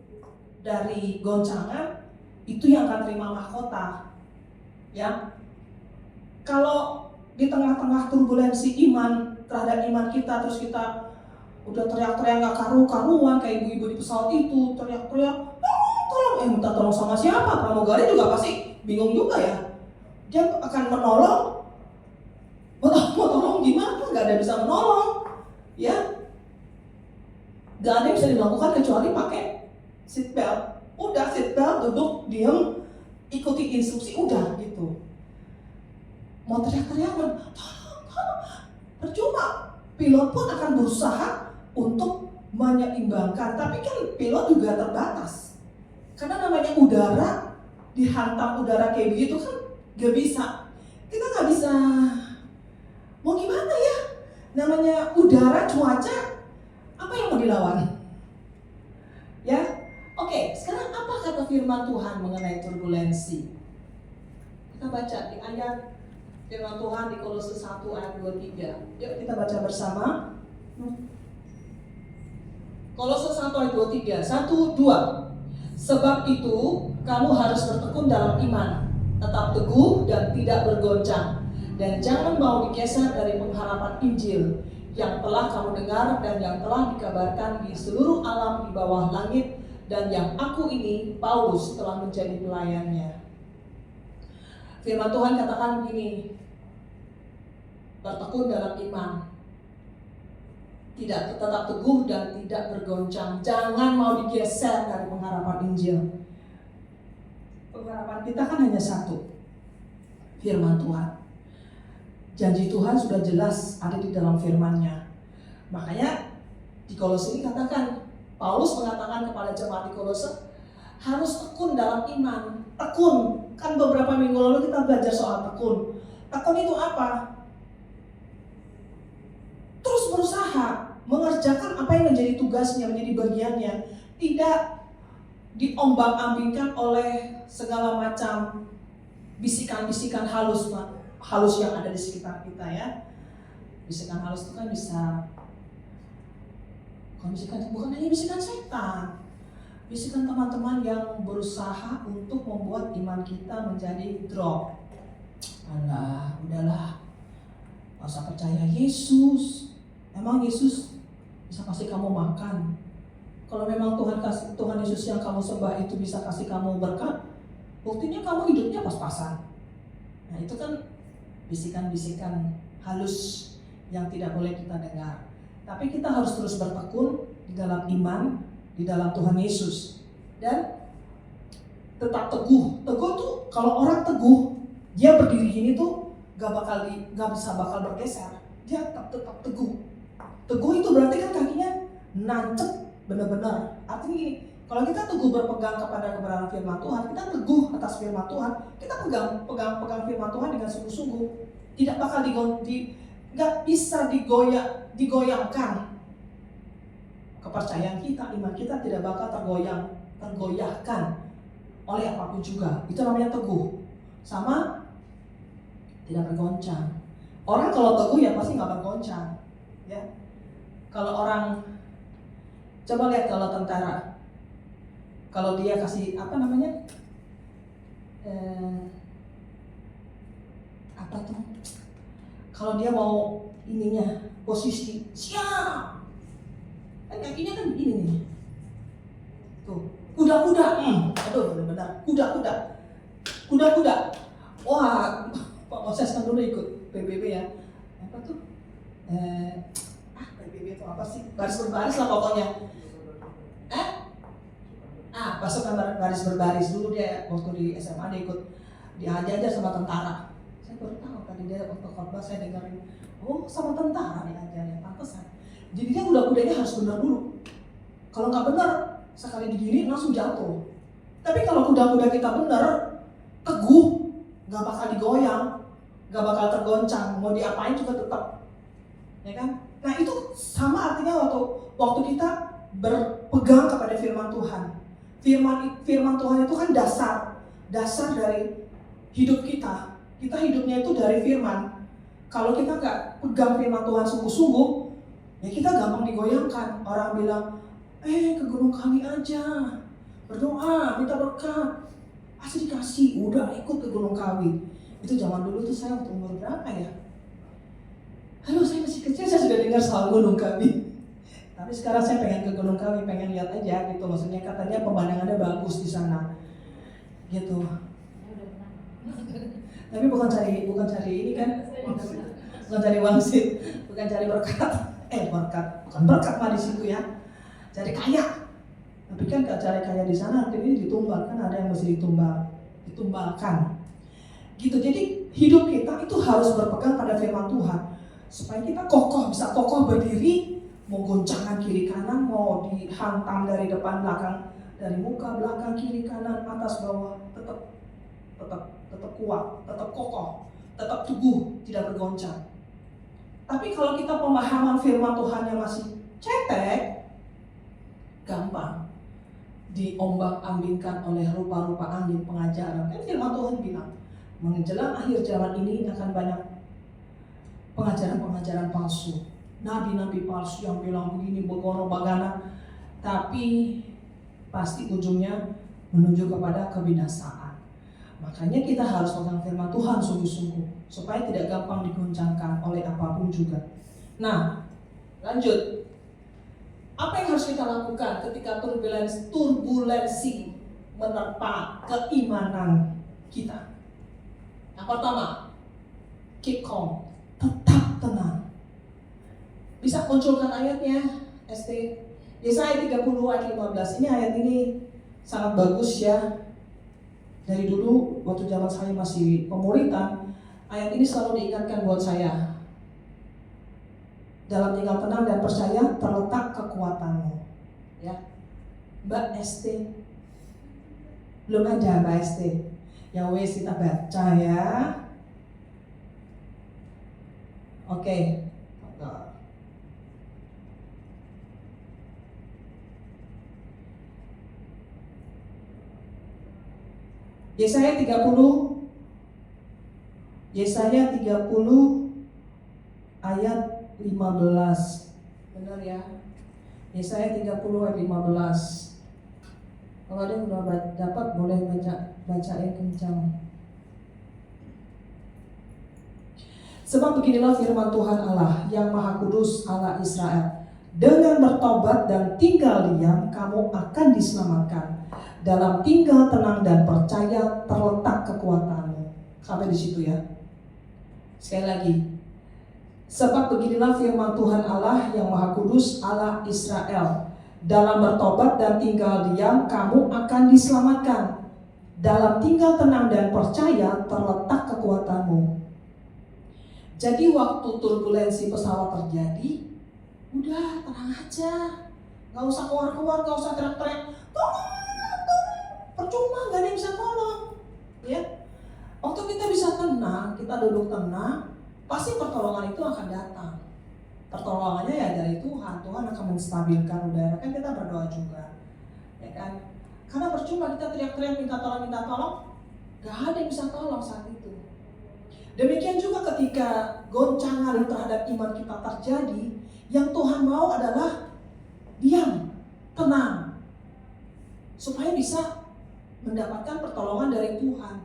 dari goncangan itu yang akan terima mahkota. Ya, kalau di tengah-tengah turbulensi iman terhadap iman kita, terus kita udah teriak-teriak gak karu-karuan kayak ibu-ibu di pesawat itu, teriak-teriak tolong, minta tolong sama siapa? Pramugari juga pasti bingung juga ya. Dia akan menolong, mau tolong gimana? Gak ada yang bisa menolong, ya. Gak ada yang bisa dilakukan kecuali pakai seatbelt. Udah seatbelt, duduk, diam, ikuti instruksi, udah gitu. Mau teriak-teriak, tolong, percuma. Pilot pun akan berusaha untuk menyeimbangkan, tapi kan pilot juga terbatas. Karena namanya udara, dihantam udara kayak begitu kan gak bisa. Kita gak bisa, mau gimana ya? Namanya udara, cuaca, apa yang mau dilawan? Ya, oke, sekarang apa kata firman Tuhan mengenai turbulensi? Kita baca di ayat firman Tuhan di Kolose 1 ayat 23. Yuk kita baca bersama. Kolose 1 ayat 23. 1, 2. Sebab itu kamu harus bertekun dalam iman, tetap teguh dan tidak bergoncang, dan jangan mau digeser dari pengharapan Injil yang telah kamu dengar dan yang telah dikabarkan di seluruh alam di bawah langit, dan yang aku ini, Paulus, telah menjadi pelayannya. Firman Tuhan katakan begini, bertekun dalam iman, tidak tetap teguh dan tidak bergoncang, jangan mau digeser dari pengharapan Injil. Pengharapan kita kan hanya satu, firman Tuhan. Janji Tuhan sudah jelas ada di dalam firman-Nya. Makanya di Kolose ini katakan, Paulus mengatakan kepada jemaat di Kolose, harus tekun dalam iman. Tekun, kan beberapa minggu lalu kita belajar soal tekun. Tekun itu apa? Terus berusaha mengerjakan apa yang menjadi tugasnya, menjadi bagiannya. Tidak diombang-ambingkan oleh segala macam bisikan-bisikan halus yang ada di sekitar kita ya. Bisikan halus itu kan bisa, bukan hanya bisikan setan, bisikan teman-teman yang berusaha untuk membuat iman kita menjadi drop. Alah, udahlah, gak usah percaya Yesus. Emang Yesus bisa kasih kamu makan? Kalau memang Tuhan Yesus yang kamu sembah itu bisa kasih kamu berkat, buktinya kamu hidupnya pas-pasan. Nah itu kan bisikan-bisikan halus yang tidak boleh kita dengar. Tapi kita harus terus bertekun di dalam iman, di dalam Tuhan Yesus, dan tetap teguh. Teguh tuh, kalau orang teguh, dia berdiri gini tuh gak bisa bergeser. Dia tetap teguh. Teguh itu berarti kan kakinya nancep benar-benar. Artinya gini, kalau kita teguh berpegang kepada kebenaran firman Tuhan, kita teguh atas firman Tuhan, kita pegang firman Tuhan dengan sungguh-sungguh, tidak bakal nggak bisa digoyangkan. Kepercayaan kita, iman kita tidak bakal tergoyahkan oleh apapun juga. Itu namanya teguh. Sama tidak bergoncang. Orang kalau teguh ya pasti nggak bergoncang, ya. Kalau orang, coba lihat kalau tentara, kalau dia kasih apa kalau dia mau ininya posisi siap, kan kakinya kan begini nih, tuh kuda-kuda, aduh benar-benar kuda-kuda, wah Pak Moses kan dulu ikut PBB ya, apa tuh, PBB itu apa sih, baris berbaris lah pokoknya, pasukan baris berbaris dulu dia waktu di SMA dia ikut, diajar sama tentara. Saya baru tahu tadi dia waktu khotbah saya dengerin, oh sama tentara diajarnya, pantesan. Jadi dia kuda-kudanya harus benar dulu. Kalau nggak benar, sekali digini langsung jatuh. Tapi kalau kuda-kuda kita benar, teguh, nggak bakal digoyang, nggak bakal tergoncang, mau diapain juga tetap, ya kan? Nah itu sama artinya waktu kita berpegang kepada firman Tuhan. Firman Tuhan itu kan dasar dari hidup kita. Kita hidupnya itu dari firman. Kalau kita nggak pegang firman Tuhan sungguh-sungguh, ya kita gampang digoyangkan. Orang bilang, ke gunung kami aja, berdoa, minta berkat, pasti dikasih, udah ikut ke gunung kawi. Itu zaman dulu tuh saya waktu umur berapa ya? Halo, saya masih kecil, saya sudah dengar soal gunung kawi. Tapi sekarang saya pengen ke gunung kawi, pengen lihat aja gitu. Maksudnya katanya pemandangannya bagus di sana, gitu. Tapi bukan cari ini kan, bukan cari wangsit, bukan cari berkat, bukan berkat mah di situ ya, cari kaya. Tapi kan gak cari kaya di sana, artinya ditumbal, kan ada yang mesti ditumbalkan. Gitu, jadi hidup kita itu harus berpegang pada firman Tuhan, supaya kita bisa kokoh berdiri, mau goncangan kiri kanan, mau dihantam dari depan belakang, dari muka belakang kiri kanan atas bawah, tetap kuat, tetap kokoh, tetap teguh, tidak bergoncang. Tapi kalau kita pemahaman firman Tuhan yang masih cetek, gampang diombang-ambingkan oleh rupa-rupa angin pengajaran. Kan firman Tuhan bilang, menjelang akhir zaman ini akan banyak pengajaran-pengajaran palsu, nabi-nabi palsu yang bilang begini, begono, bagana, tapi pasti ujungnya menuju kepada kebinasaan. Makanya kita harus pegang firman Tuhan sungguh-sungguh, supaya tidak gampang digoncangkan oleh apapun juga. Nah, lanjut. Apa yang harus kita lakukan ketika turbulensi menerpa keimanan kita? Yang pertama, keep calm, tetap tenang. Bisa munculkan ayatnya, ST. Yesaya 30 ayat 15. Ini ayat ini sangat bagus ya. Dari dulu waktu zaman saya masih pemuritan, ayat ini selalu diingatkan buat saya. Dalam tinggal tenang dan percaya terletak kekuatanmu. Ya, Mbak ST, belum ada Mbak ST. Ya wes, kita baca ya. Oke. Yesaya 30 ayat 15. Benar ya? Yesaya 30 ayat 15. Kalau ada yang sudah dapat boleh bacain kencang. Sebab beginilah firman Tuhan Allah yang Maha Kudus, Allah Israel. Dengan bertobat dan tinggal diam, kamu akan diselamatkan. Dalam tinggal tenang dan percaya terletak kekuatanmu. Sampai di situ ya. Sekali lagi. Sebab beginilah firman Tuhan Allah yang Maha Kudus, Allah Israel. Dalam bertobat dan tinggal diam, kamu akan diselamatkan. Dalam tinggal tenang dan percaya terletak kekuatanmu. Jadi waktu turbulensi pesawat terjadi, udah tenang aja. Gak usah keluar-keluar, gak usah teriak-teriak. Tolong. Percuma, gak ada yang bisa tolong. Ya, waktu kita bisa tenang, kita duduk tenang, pasti pertolongan itu akan datang. Pertolongannya ya dari Tuhan. Tuhan akan menstabilkan udara. Kan kita berdoa juga, ya kan? Karena percuma kita teriak-teriak minta tolong, gak ada yang bisa tolong saat itu. Demikian juga ketika goncangan terhadap iman kita terjadi, yang Tuhan mau adalah diam, tenang, supaya bisa mendapatkan pertolongan dari Tuhan.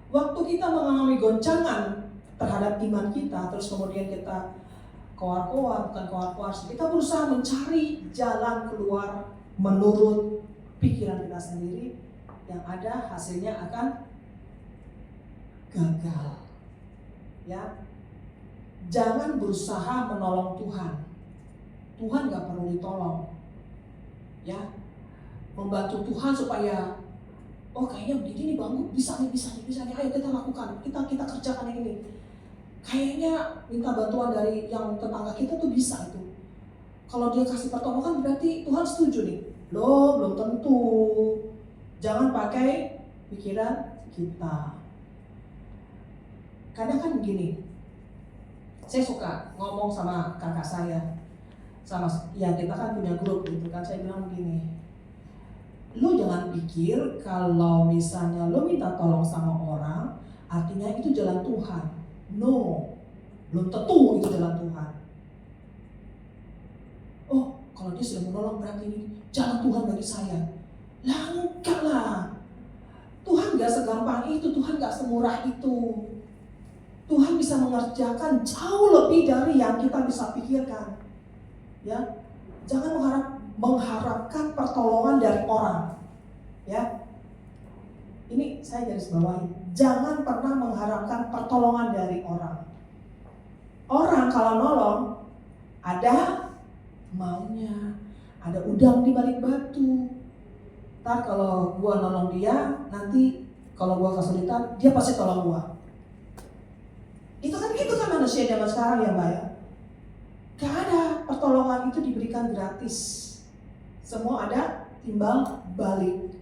Waktu kita mengalami goncangan terhadap iman kita, terus kemudian kita koar-koar, kita berusaha mencari jalan keluar menurut pikiran kita sendiri, yang ada hasilnya akan gagal. Ya, jangan berusaha menolong Tuhan. Tuhan gak perlu ditolong. Ya, membantu Tuhan supaya kayaknya begini nih Bang, bisa nih, ayo kita lakukan, kita kerjakan yang ini. Kayaknya minta bantuan dari yang tetangga kita tuh bisa itu. Kalau dia kasih pertolongan berarti Tuhan setuju nih. Loh, belum tentu. Jangan pakai pikiran kita. Kadang kan begini, saya suka ngomong sama kakak saya, kita kan punya grup gitu kan, saya bilang begini, lu jangan pikir kalau misalnya lu minta tolong sama orang, artinya itu jalan Tuhan. No, Belum tentu itu jalan Tuhan. Oh, kalau dia sudah menolong berarti ini jalan Tuhan bagi saya. Lah enggak lah. Tuhan gak segampang itu, Tuhan gak semurah itu. Tuhan bisa mengerjakan jauh lebih dari yang kita bisa pikirkan. Ya, jangan mengharapkan pertolongan dari orang. Ya, ini saya garis bawahi. Jangan pernah mengharapkan pertolongan dari orang. Orang kalau nolong ada maunya, ada udang di balik batu. Ntar kalau gua nolong dia, nanti kalau gua kesulitan, dia pasti tolong gua. Itu kan manusia zaman sekarang ya, Mbak ya. Gak ada pertolongan itu diberikan gratis. Semua ada timbal balik.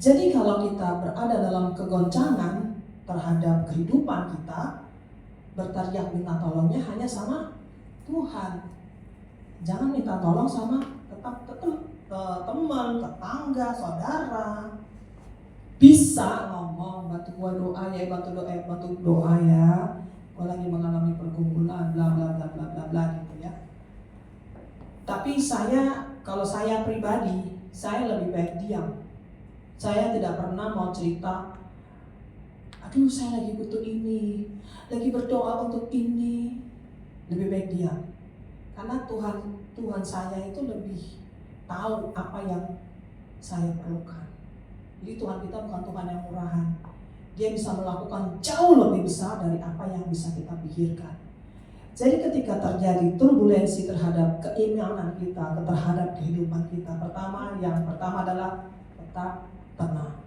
Jadi kalau kita berada dalam kegoncangan terhadap kehidupan kita, berteriak minta tolongnya hanya sama Tuhan. Jangan minta tolong sama teman, tetangga, saudara. Bisa ngomong, bantu gua doa ya, bantu doa ya. Gua lagi mengalami pergumulan, bla bla bla bla bla bla gitu ya. Tapi kalau saya pribadi, saya lebih baik diam. Saya tidak pernah mau cerita, aduh saya lagi butuh ini, lagi berdoa untuk ini. Lebih baik diam. Karena Tuhan saya itu lebih tahu apa yang saya perlukan. Jadi Tuhan kita bukan Tuhan yang murahan. Dia bisa melakukan jauh lebih besar dari apa yang bisa kita pikirkan. Jadi ketika terjadi turbulensi terhadap keimanan kita, terhadap kehidupan kita, yang pertama adalah tetap tenang.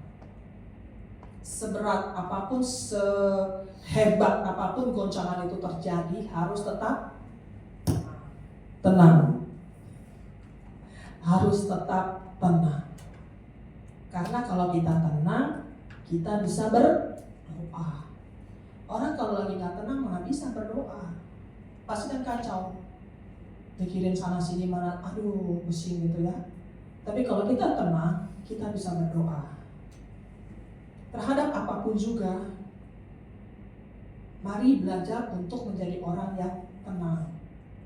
Seberat apapun, sehebat apapun goncangan itu terjadi, harus tetap tenang. Harus tetap tenang. Karena kalau kita tenang, kita bisa berdoa. Orang kalau lagi gak tenang mana bisa berdoa. Pasti kan kacau. Pikirin sana sini mana, aduh pusing gitu ya. Tapi kalau kita tenang, kita bisa berdoa. Terhadap apapun juga, mari belajar untuk menjadi orang yang tenang.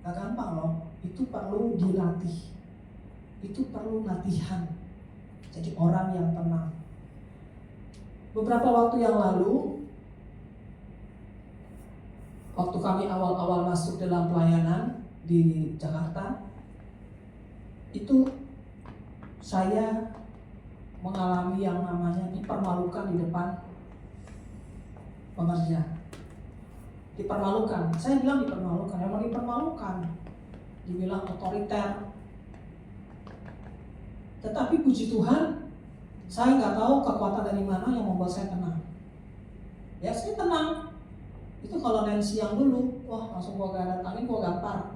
Gak gampang loh, itu perlu dilatih. Itu perlu latihan. Jadi orang yang tenang. Beberapa waktu yang lalu, waktu kami awal-awal masuk dalam pelayanan di Jakarta, itu saya mengalami yang namanya dipermalukan di depan pengerja. Dipermalukan, saya bilang dipermalukan, emang dipermalukan. Dibilang otoriter. Tetapi puji Tuhan, saya nggak tahu kekuatan dari mana yang membuat saya tenang. Ya saya tenang. Itu kalau Nancy yang dulu, wah langsung gua gak datangin, gua gampar.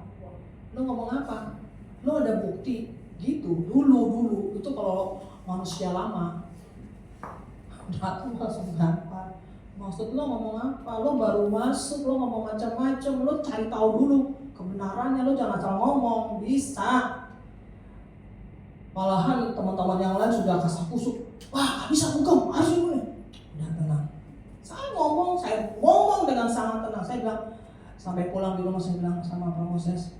Lu ngomong apa? Lu ada bukti? Gitu, dulu. Itu kalau manusia lama. Datang langsung gampar. Maksud lu ngomong apa? Lu baru masuk, lu ngomong macam-macam, lu cari tahu dulu kebenarannya, lu jangan asal ngomong, bisa. Malahan teman-teman yang lain sudah kasar kusuk. Wah, gak bisa hukum, harus ini. Udah tenang. Saya ngomong dengan sangat tenang. Saya bilang, sampai pulang di rumah saya bilang sama Pak Moses,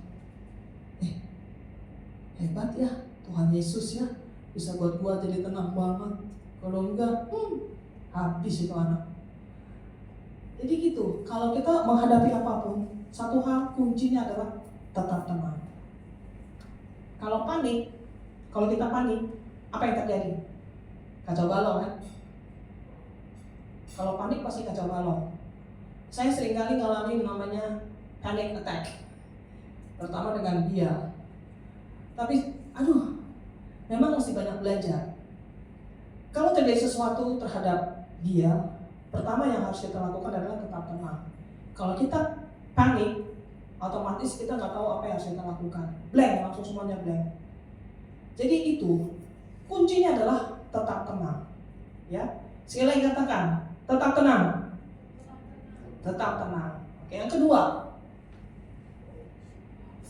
hebat ya Tuhan Yesus ya, bisa buat gua jadi tenang banget. Kalau enggak, habis itu anak. Jadi gitu, kalau kita menghadapi apapun, satu hal kuncinya adalah tetap tenang. Kalau kita panik, apa yang terjadi? Kacau balau kan? Kalau panik pasti kacau balau. Saya seringkali ngalamin namanya panic attack, terutama dengan dia. Tapi, memang mesti banyak belajar. Kalau terjadi sesuatu terhadap dia, pertama yang harus kita lakukan adalah tetap tenang. Kalau kita panik, otomatis kita nggak tahu apa yang harus kita lakukan. Blank, langsung semuanya blank. Jadi itu kuncinya adalah tetap tenang. Ya, sekali lagi katakan, tetap tenang. Tetap tenang. Oke, yang kedua,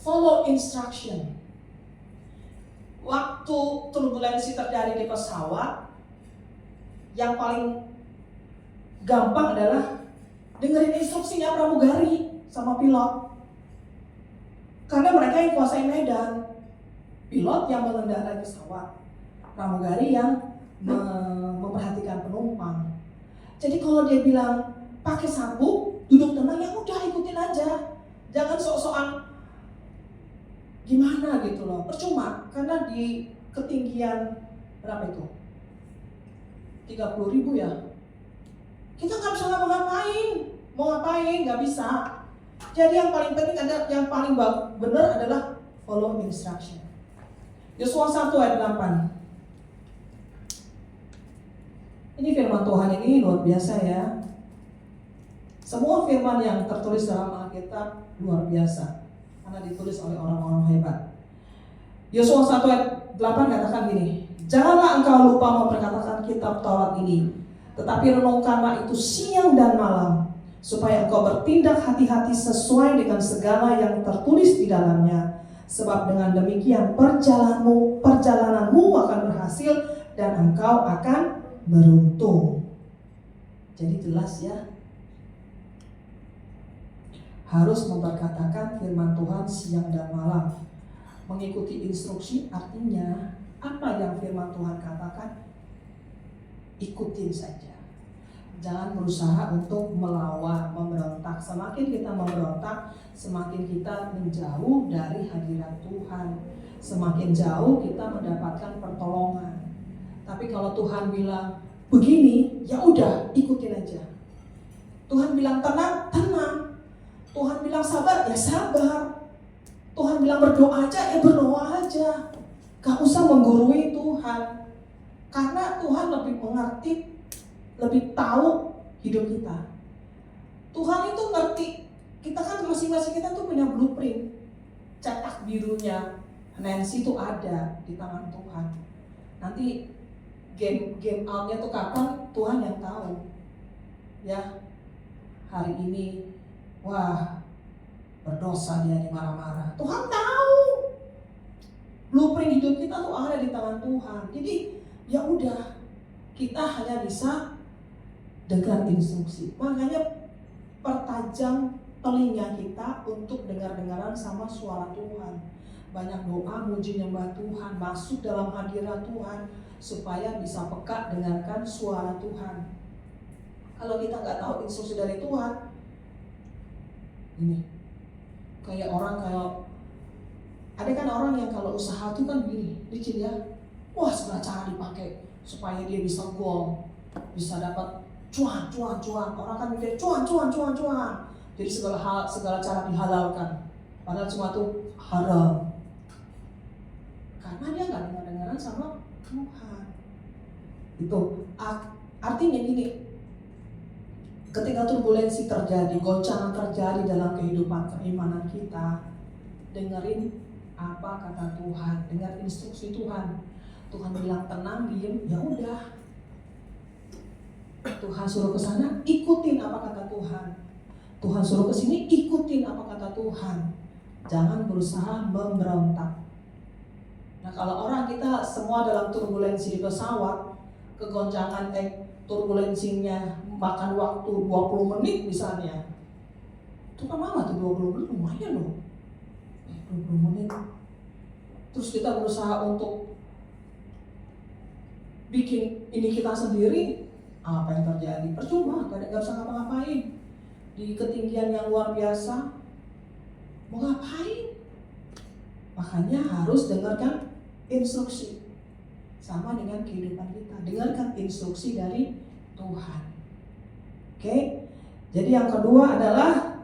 follow instruction. Waktu turbulensi terjadi di pesawat, yang paling gampang adalah dengerin instruksinya pramugari sama pilot. Karena mereka yang kuasai medan. Pilot yang mengendarai pesawat, pramugari yang memperhatikan penumpang. Jadi kalau dia bilang pakai sabuk, duduk tenang, ya udah ikutin aja. Jangan sok-sokan gimana gitu loh. Percuma, karena di ketinggian berapa itu? 30.000 ya. Kita nggak bisa ngapa-ngapain. Mau ngapain nggak bisa. Jadi yang paling penting ada, yang paling benar adalah follow instruction. Yosua 1 ayat 8. Ini firman Tuhan ini luar biasa ya. Semua firman yang tertulis dalam Alkitab luar biasa karena ditulis oleh orang-orang hebat. Yosua 1 ayat 8 katakan gini, janganlah engkau lupa memperkatakan kitab Taurat ini, tetapi renungkanlah itu siang dan malam, supaya engkau bertindak hati-hati sesuai dengan segala yang tertulis di dalamnya. Sebab dengan demikian perjalananmu akan berhasil dan engkau akan beruntung. Jadi jelas ya, harus memperkatakan firman Tuhan siang dan malam. Mengikuti instruksi artinya apa yang firman Tuhan katakan, ikutin saja. Jangan berusaha untuk melawan, memberontak. Semakin kita memberontak, semakin kita menjauh dari hadirat Tuhan. Semakin jauh kita mendapatkan pertolongan. Tapi kalau Tuhan bilang begini, ya udah ikutin aja. Tuhan bilang tenang, tenang. Tuhan bilang sabar, ya sabar. Tuhan bilang berdoa aja, ya berdoa aja. Gak usah menggurui Tuhan. Karena Tuhan lebih mengerti, lebih tahu hidup kita. Tuhan itu ngerti. Kita kan masing-masing kita tuh punya blueprint. Cetak birunya Nancy itu ada di tangan Tuhan. Nanti game outnya tuh kapan, Tuhan yang tahu. Ya, hari ini, wah, berdosa dia, marah-marah. Tuhan tahu. Blueprint hidup kita tuh ada di tangan Tuhan. Jadi ya udah, kita hanya bisa dengar instruksi. Makanya pertajam telinga kita untuk dengar-dengaran sama suara Tuhan. Banyak doa, muji nyembah Tuhan, masuk dalam hadirat Tuhan supaya bisa peka dengarkan suara Tuhan. Kalau kita nggak tahu instruksi dari Tuhan, ini kayak orang, kalau ada kan orang yang kalau usaha tuh kan gini, licin ya, wah segala cara dipakai supaya dia bisa gol, bisa dapat cuan. Orang kan mikir cuan. Jadi segala cara dihalalkan, padahal semua itu haram. Karena dia nggak dengar-dengaran sama Tuhan. Itu artinya gini, ketika turbulensi terjadi, goncangan terjadi dalam kehidupan keimanan kita, dengerin apa kata Tuhan, dengar instruksi Tuhan. Tuhan bilang tenang, diem, ya udah. Tuhan suruh ke sana, ikutin apa kata Tuhan. Tuhan suruh ke sini, ikutin apa kata Tuhan. Jangan berusaha memberontak. Nah, kalau orang kita semua dalam turbulensi di pesawat, kegoncangan turbulensinya makan waktu 20 menit misalnya. Itu kan lama tuh 20 menit, lumayan loh. 20 menit. Terus kita berusaha untuk bikin ini kita sendiri, apa yang terjadi? Percuma, gak bisa ngapa-ngapain. Di ketinggian yang luar biasa, mau ngapain? Makanya harus dengarkan instruksi. Sama dengan kehidupan kita, dengarkan instruksi dari Tuhan. Oke? Jadi yang kedua adalah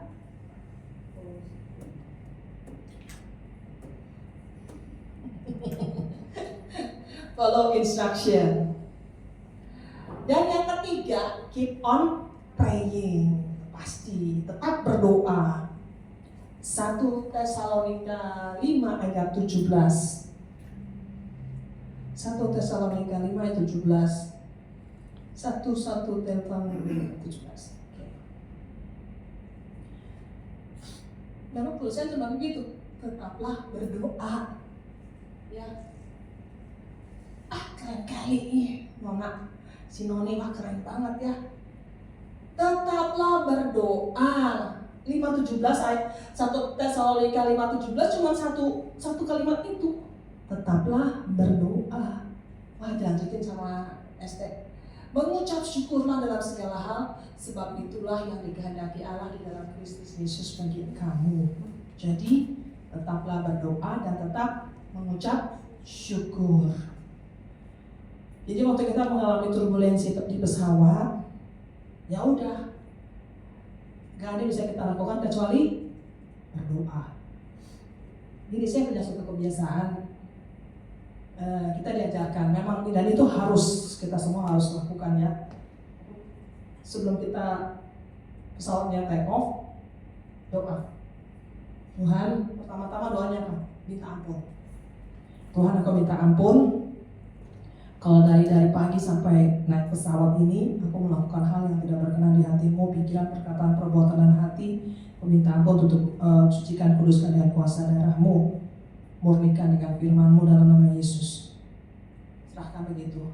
follow instruction. Dan yang ketiga, keep on praying. Pasti tetap berdoa. 1 Tesalonika 5 ayat 17. 1 Tesalonika 5 ayat 17. 1 Tesalonika 17. Memang tulisan cuma begitu. Tetaplah berdoa. Ya. Keren kali nih, Mama. Si Noni mah keren banget ya. tetaplah berdoa. 5:17 ayat 1 Tesalonika 5:17 cuma satu kalimat itu. Tetaplah berdoa. Wah, dilanjutin sama ST. Mengucap syukurlah dalam segala hal, sebab itulah yang dikehendaki Allah di dalam Kristus Yesus bagi kamu. Jadi tetaplah berdoa dan tetap mengucap syukur. Jadi waktu kita mengalami turbulensi di pesawat, ya udah, gak ada yang bisa kita lakukan kecuali berdoa. Jadi saya punya suatu kebiasaan, kita diajarkan memang, dan itu harus kita semua harus lakukan ya. Sebelum kita pesawatnya take off, doa. Tuhan, pertama-tama doanya apa? Minta ampun. Tuhan, aku minta ampun kalau dari pagi sampai naik pesawat ini aku melakukan hal yang tidak berkenan di hatimu, pikiran, perkataan, perbuatan, dan hati. Aku minta ampun untuk sucikan, kuduskan dengan kuasa darahmu, murnikan dengan firman-Mu dalam nama Yesus. Serahkan begitu.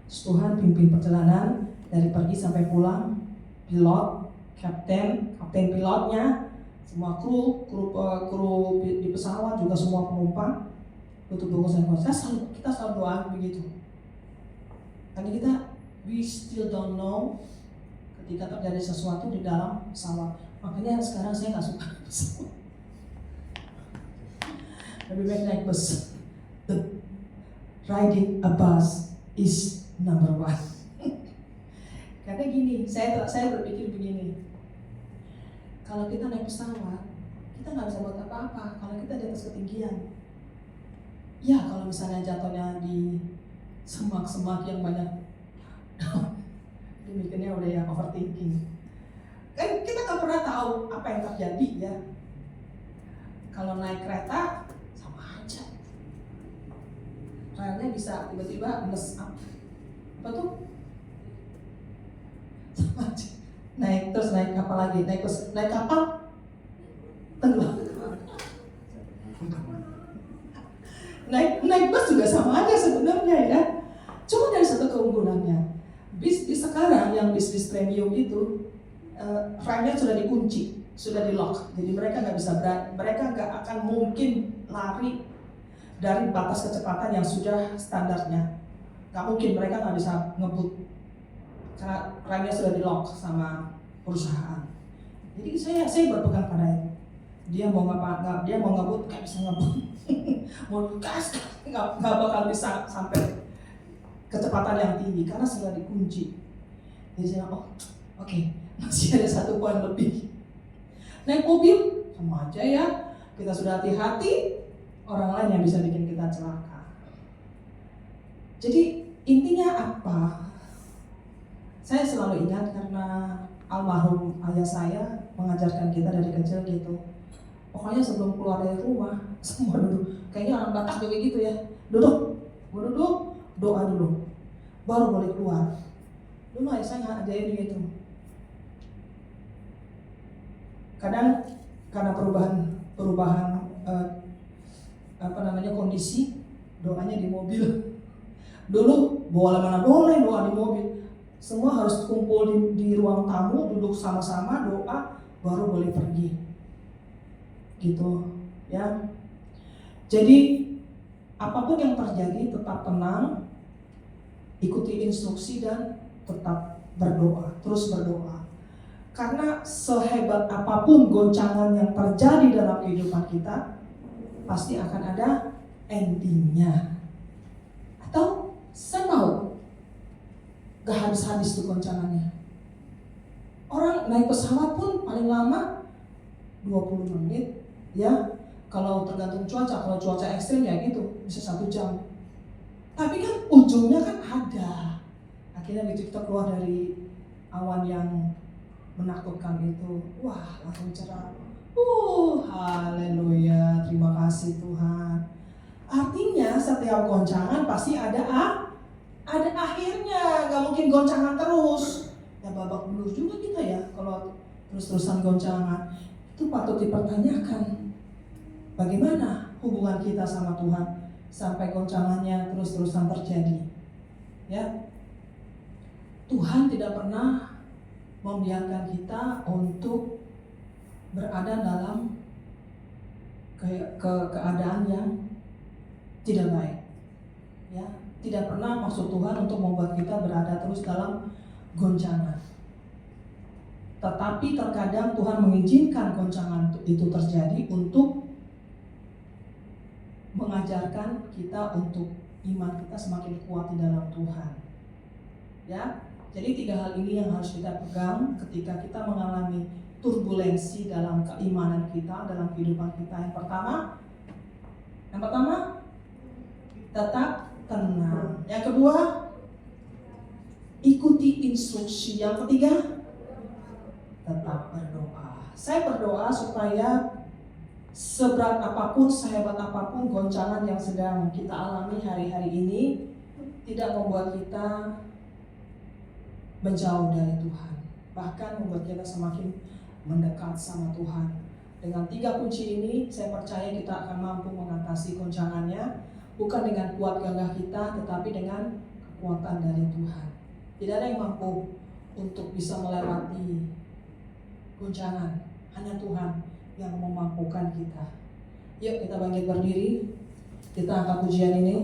Terus Tuhan pimpin perjalanan dari pergi sampai pulang, pilot, kapten pilotnya, semua kru di pesawat, juga semua penumpang, tutup bungkus dan kuasa. Kita selalu doa begitu. Karena kita, we still don't know ketika terjadi sesuatu di dalam pesawat. Makanya sekarang saya nggak suka pesawat. Lebih baik naik bus. The riding a bus is number one. Karena gini, saya berpikir begini. Kalau kita naik pesawat, kita nggak bisa buat apa-apa. Kalau kita di atas ketinggian, ya kalau misalnya jatuhnya di semak-semak yang banyak, demikiannya udah ya overthinking. Kan kita nggak pernah tahu apa yang terjadi ya. Kalau naik kereta sama aja, relnya bisa tiba-tiba mess up. Apa tuh? Sama aja. Naik apa lagi? Naik kapal tenggelam. Naik bus juga sama aja sebenarnya ya. Cuma dari satu keunggulannya, bis sekarang yang bis premium itu remnya sudah dikunci, sudah di lock. Jadi mereka nggak akan mungkin lari dari batas kecepatan yang sudah standarnya. Nggak mungkin, mereka nggak bisa ngebut karena remnya sudah di lock sama perusahaan. Jadi saya berpegang pada itu. Dia mau ngebut nggak bisa ngebut. Mau gas nggak bakal bisa sampai kecepatan yang tinggi karena sudah dikunci. Jadi saya oke, masih ada 1 poin lebih. Naik mobil sama aja ya, kita sudah hati-hati, orang lain yang bisa bikin kita celaka. Jadi intinya apa? Saya selalu ingat karena almarhum ayah saya mengajarkan kita dari kecil gitu. Pokoknya sebelum keluar dari rumah, semua duduk. Kayaknya orang Batak juga gitu ya. Duduk, doa dulu, baru boleh keluar. Dulu ayah saya ngajarin gitu. Kadang karena perubahan kondisi, doanya di mobil. Dulu boleh mana boleh doa di mobil. Semua harus kumpul di ruang tamu, duduk sama-sama doa, baru boleh pergi. Gitu ya. Jadi apapun yang terjadi tetap tenang, ikuti instruksi dan tetap berdoa, terus berdoa. Karena sehebat apapun goncangan yang terjadi dalam kehidupan kita, pasti akan ada endingnya. Atau saya mau gak habis-habis tuh goncangannya. Orang naik pesawat pun paling lama 20 menit ya. Kalau tergantung cuaca, kalau cuaca ekstrim ya gitu, bisa 1 jam. Tapi kan ujungnya kan ada. Akhirnya begitu kita keluar dari awan yang menakutkan itu, wah langsung cerah. Haleluya, terima kasih Tuhan. Artinya setiap goncangan pasti ada akhirnya, gak mungkin goncangan terus. Ya babak belur juga kita ya kalau terus-terusan goncangan. Itu patut dipertanyakan. Bagaimana hubungan kita sama Tuhan sampai goncangannya terus-terusan terjadi? Ya, Tuhan tidak pernah membiarkan kita untuk berada dalam keadaan yang tidak baik. Ya, tidak pernah maksud Tuhan untuk membuat kita berada terus dalam goncangan. Tetapi terkadang Tuhan mengizinkan goncangan itu terjadi untuk mengajarkan kita untuk iman kita semakin kuat di dalam Tuhan. Ya, jadi 3 hal ini yang harus kita pegang ketika kita mengalami turbulensi dalam keimanan kita, dalam kehidupan kita. Yang pertama, tetap tenang. Yang kedua, ikuti instruksi. Yang ketiga, tetap berdoa. Saya berdoa supaya seberat apapun, sehebat apapun goncangan yang sedang kita alami hari-hari ini tidak membuat kita menjauh dari Tuhan, bahkan membuat kita semakin mendekat sama Tuhan. Dengan 3 kunci ini, saya percaya kita akan mampu mengatasi goncangannya, bukan dengan kuat gagah kita, tetapi dengan kekuatan dari Tuhan. Tidak ada yang mampu untuk bisa melewati goncangan, hanya Tuhan yang memampukan kita. Yuk kita bangkit berdiri, kita angkat pujian ini.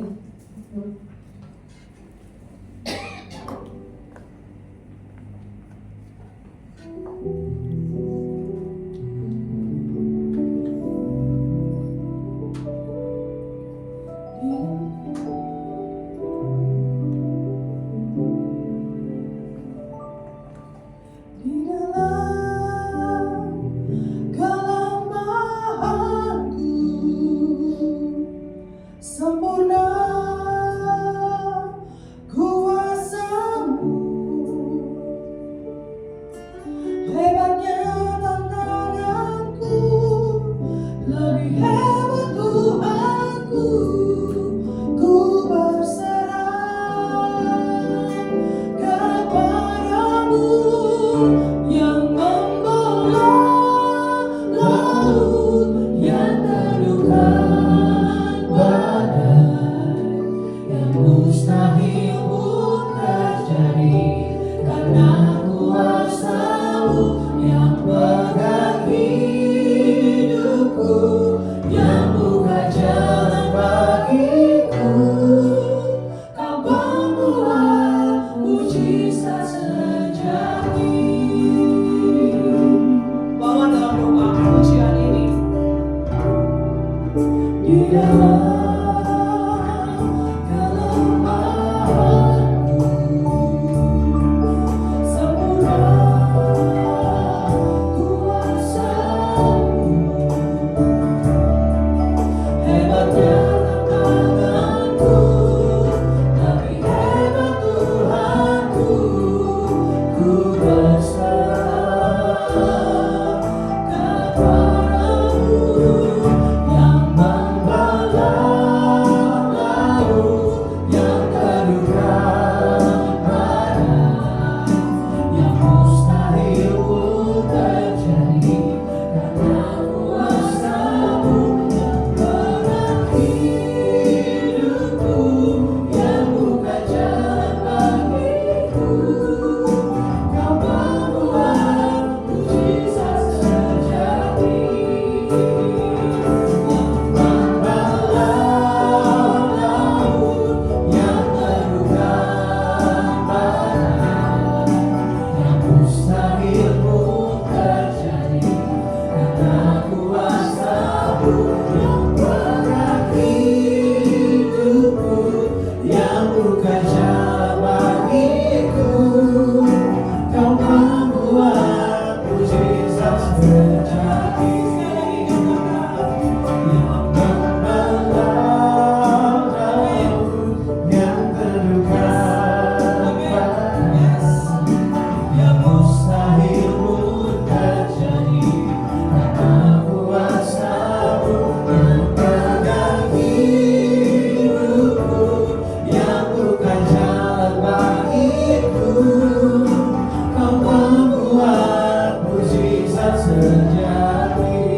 Kau membuat mujizat terjadi.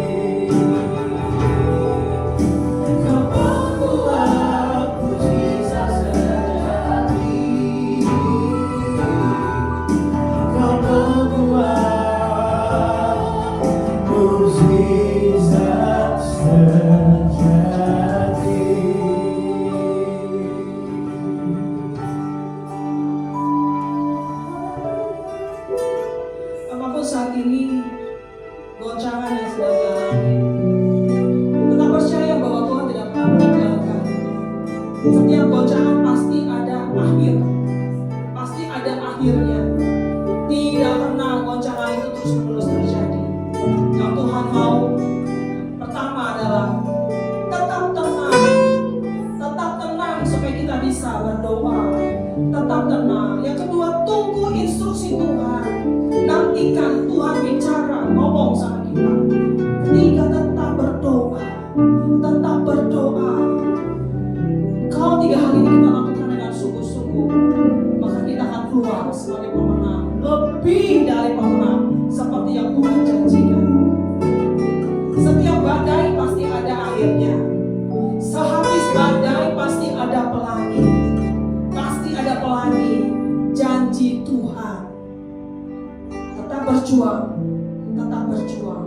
mukjizat terjadi. Apapun saat ini goncangan yang sedang dialami, tetap percaya bahwa Tuhan tidak pernah meninggalkan. Setiap goncangan pasti ada akhir, pasti ada akhirnya. Tidak pernah goncangan itu terus-menerus terjadi. Yang Tuhan mau pertama adalah tetap tenang supaya kita bisa berdoa. Tetap tenang. Yang kedua, tunggu instruksi Tuhan. Nantikan Tuhan bicara, ngomong sama kita. Ketiga, tetap berdoa. Tetap berdoa. Kalau 3 hal ini kita lakukan dengan sungguh-sungguh, maka kita akan keluar sebagai pemenang, lebih dari pemenang, seperti yang Tuhan janjikan. Setiap badai pasti ada akhirnya. Sehabis badai pasti ada pelangi. Pasti ada pelangi. Janji Tuhan. Tetap berjuang. Tetap berjuang.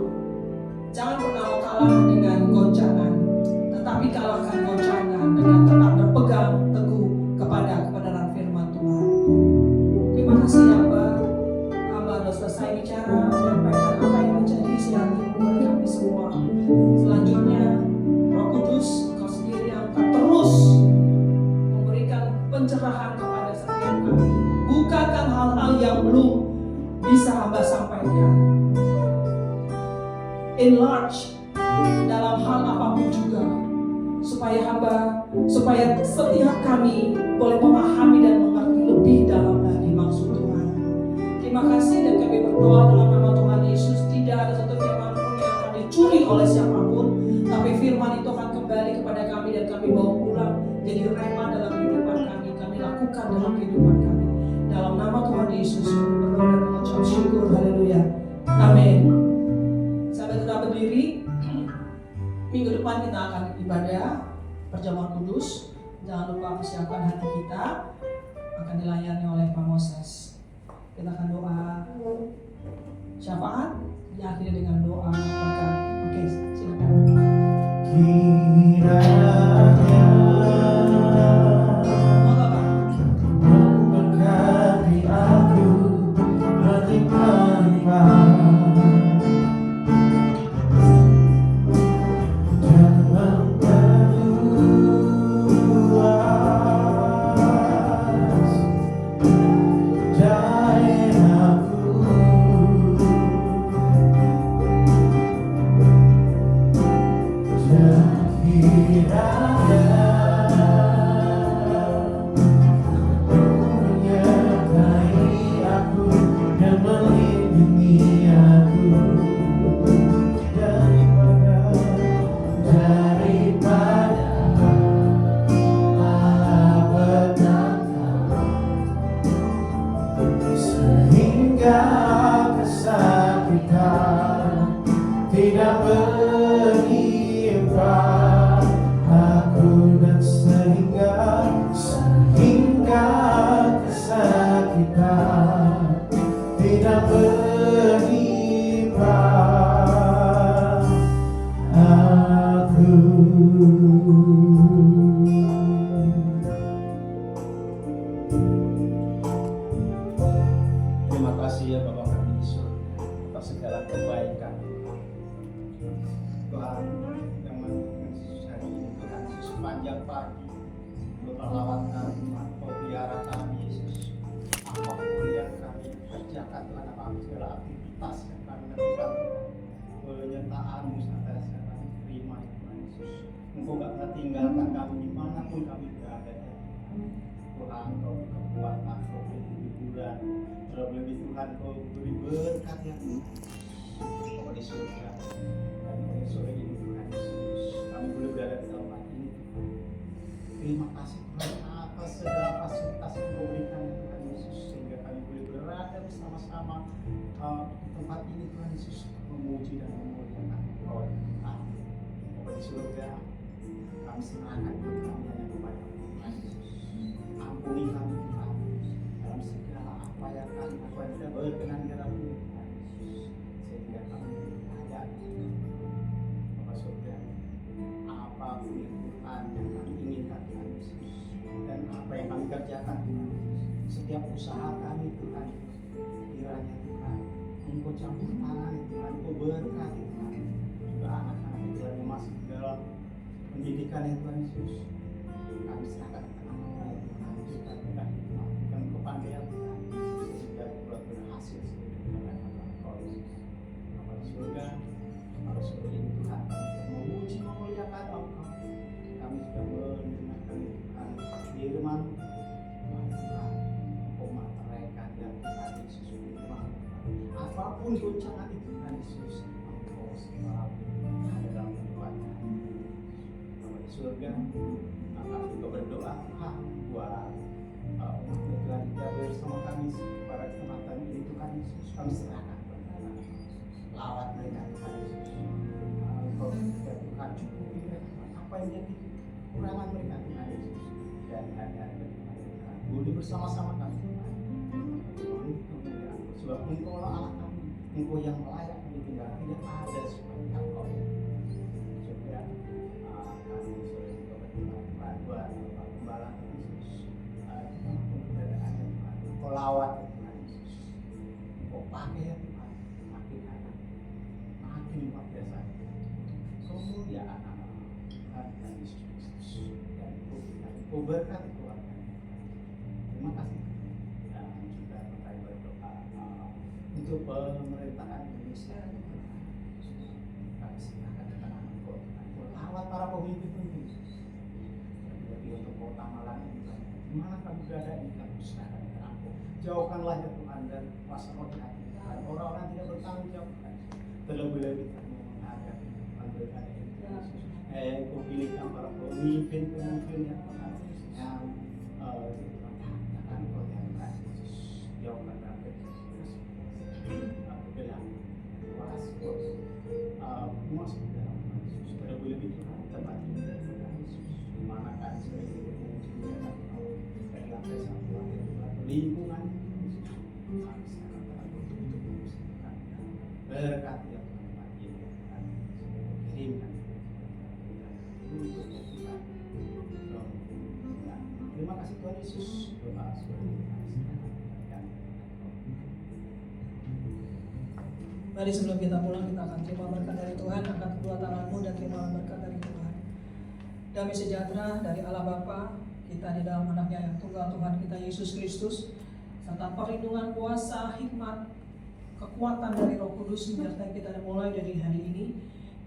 Jangan pernah mau kalah dengan goncangan, tetapi kalahkan goncangan dengan tetap berpegang teguh kepada kebenaran firman Tuhan. Terima kasih Hamba sudah selesai bicara, menyampaikan apa yang menjadi isi hati buat kami semua. Selanjutnya, Roh Kudus, Engkau sendiri yang akan terus memberikan pencerahan kepada setiap kami. Bukakan hal-hal yang belum bisa Hamba sampaikan. Enlarge dalam hal apapun juga, supaya setiap kami boleh memahami dan mengerti lebih dalam lagi maksud Tuhan. Terima kasih dan kami berdoa dalam nama Tuhan Yesus. Tidak ada satu firman pun yang akan dicuri oleh siapapun, tapi firman itu akan kembali kepada kami dan kami bawa pulang jadi rema dalam kehidupan kami. Kami lakukan dalam kehidupan kami. Dalam nama Tuhan Yesus kami berdoa dan mengucap syukur. Haleluya. Amin. Sampai tetap berdiri. Minggu depan kita akan ibadah perjamuan kudus. Jangan lupa persiapkan hati kita, akan dilayani oleh Pak Moses. Kita akan doa syafaat, diakhiri dengan doa berkat. Oke, silakan. Kiranya memberkati aku berlimpah-limpah. Tidak menimpa aku dan sehingga kesakitan tidak menimpa aku. Terima kasih ya Bapa kami di surga atas segala kebaikan Tuhan yang mengenai hari ini Tuhan Yesus sepanjang pagi berlawat kami, Engkau pelihara kami Yesus. Apapun yang kami kerjakan Tuhan, apapun segala aktivitas yang kami lakukan, penyertaan-Mu senantiasa kami terima Tuhan Yesus. Engkau gak pernah tinggalkan kami dimanapun kami berada. Tuhan, Engkau beri kekuatan, Engkau beri hiburan, terlebih Tuhan Engkau beri berkat yang Engkau di surga. Dan sore ini Tuhan Yesus, kami boleh berada di tempat ini. Terima kasih Tuhan atas segala fasilitas yang Engkau berikan Tuhan Yesus, sehingga kami boleh berada bersama-sama di tempat ini Tuhan Yesus, memuji dan memuliakan Engkau. Amin. Engkau di surga, kami serahkan hidup kami hanya kepada Tuhan Yesus. Ampuni kami Tuhan dalam segala apa yang kami lakukan tidak berkenan dalam Tuhan Yesus, sehingga kami ada yang kami kerjakan Tuhan, setiap usaha kami Tuhan, kiranya Tuhan Engkau campur tangan Tuhan, Engkau berkati Tuhan, juga anak-anak Tuhan yang masih di dalam pendidikan Tuhan Yesus, kami serahkan ke tangan-Mu ya Tuhan, kita mudah melakukan kepandaian Tuhan, sehingga buat berhasil sesuai dengan Kau Yesus. Bapa di surga, pada sore ini Tuhan, kami memuji memuliakan Engkau. Kami sudah mendengarkan Tuhan firman Tuhan, Engkau meteraikan dan Tuhan Yesus firman apapun goncangan itu Tuhan Yesus, Engkau selalu ada dalam kehidupan kami. Bapa di surga, kami juga berdoa Tuhan buat umat Tuhan tidak bersama kami pada kesempatan ini Tuhan Yesus, kami serahkan kepada lawat mereka Tuhan Yesus. Engkau ya Tuhan cukupi mereka apa yang jadi kekurangan mereka Tuhan Yesus, dan hanya Tuhan boleh bersama-sama kami Tuhan. Sebab Engkau lah Allah kami, Engkau yang layak kami tinggal, tidak ada seperti Engkau. Juga kami sore juga berdoa Tuhan buat Bapak Gembala Yesus, keberadaannya Tuhan, Engkau lawat Tuhan Yesus, Engkau pakai ya Tuhan, makin anak, makin luar biasa. Kemuliaan Tuhan Yesus Kristus, dan Engkau berkati keluarga. Terima kasih. Dan juga kami berdoa untuk pemerintahan Indonesia. Kami serahkan ke tangan Engkau. Engkau lawat para pemimpin-pemimpin. Jadi untuk kota Malang ini, di mana kami berada ini, kami serahkan ke tangan Engkau. Jauhkanlah ya Tuhan dari kuasa roh jahat Tuhan. Orang-orang tidak bertanggung jawab. Terlebih-lebih kami menghadapi pemberitaan ini. Engkau pilihkan para pemimpin-pemimpin yang Tuhan yang akan Engkau yang Yesus jauhkan dari aku bilang kuasa masuk ke dalam Yesus. Terlebih-lebih Tuhan tempat ini Tuhan Yesus, di mana kami sebagai menguji dari lantai satu lantai dua lingkungan Yesus, kami sangat betul-betul berkati ya Tuhan ini Tuhan kirimkan. Terima kasih Tuhan Yesus. Doa Mari sebelum kita pulang, kita akan terima berkat dari Tuhan, angkat kedua tanganmu dan terima berkat dari Tuhan. Damai sejahtera dari Allah Bapa kita di dalam anaknya yang tunggal Tuhan kita Yesus Kristus, serta perlindungan kuasa, hikmat, kekuatan dari Roh Kudus menyertai kita mulai dari hari ini,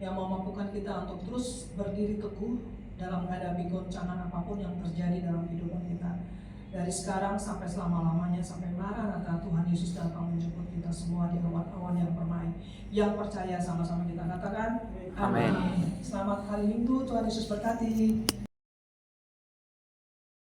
yang memampukan kita untuk terus berdiri teguh dalam menghadapi goncangan apapun yang terjadi dalam kehidupan kita. Dari sekarang sampai selama-lamanya, sampai Maranatha Tuhan Yesus datang menjemput kita semua di awan-awan yang permai. Yang percaya sama-sama kita katakan, Amin. Selamat hari Minggu, Tuhan Yesus berkati.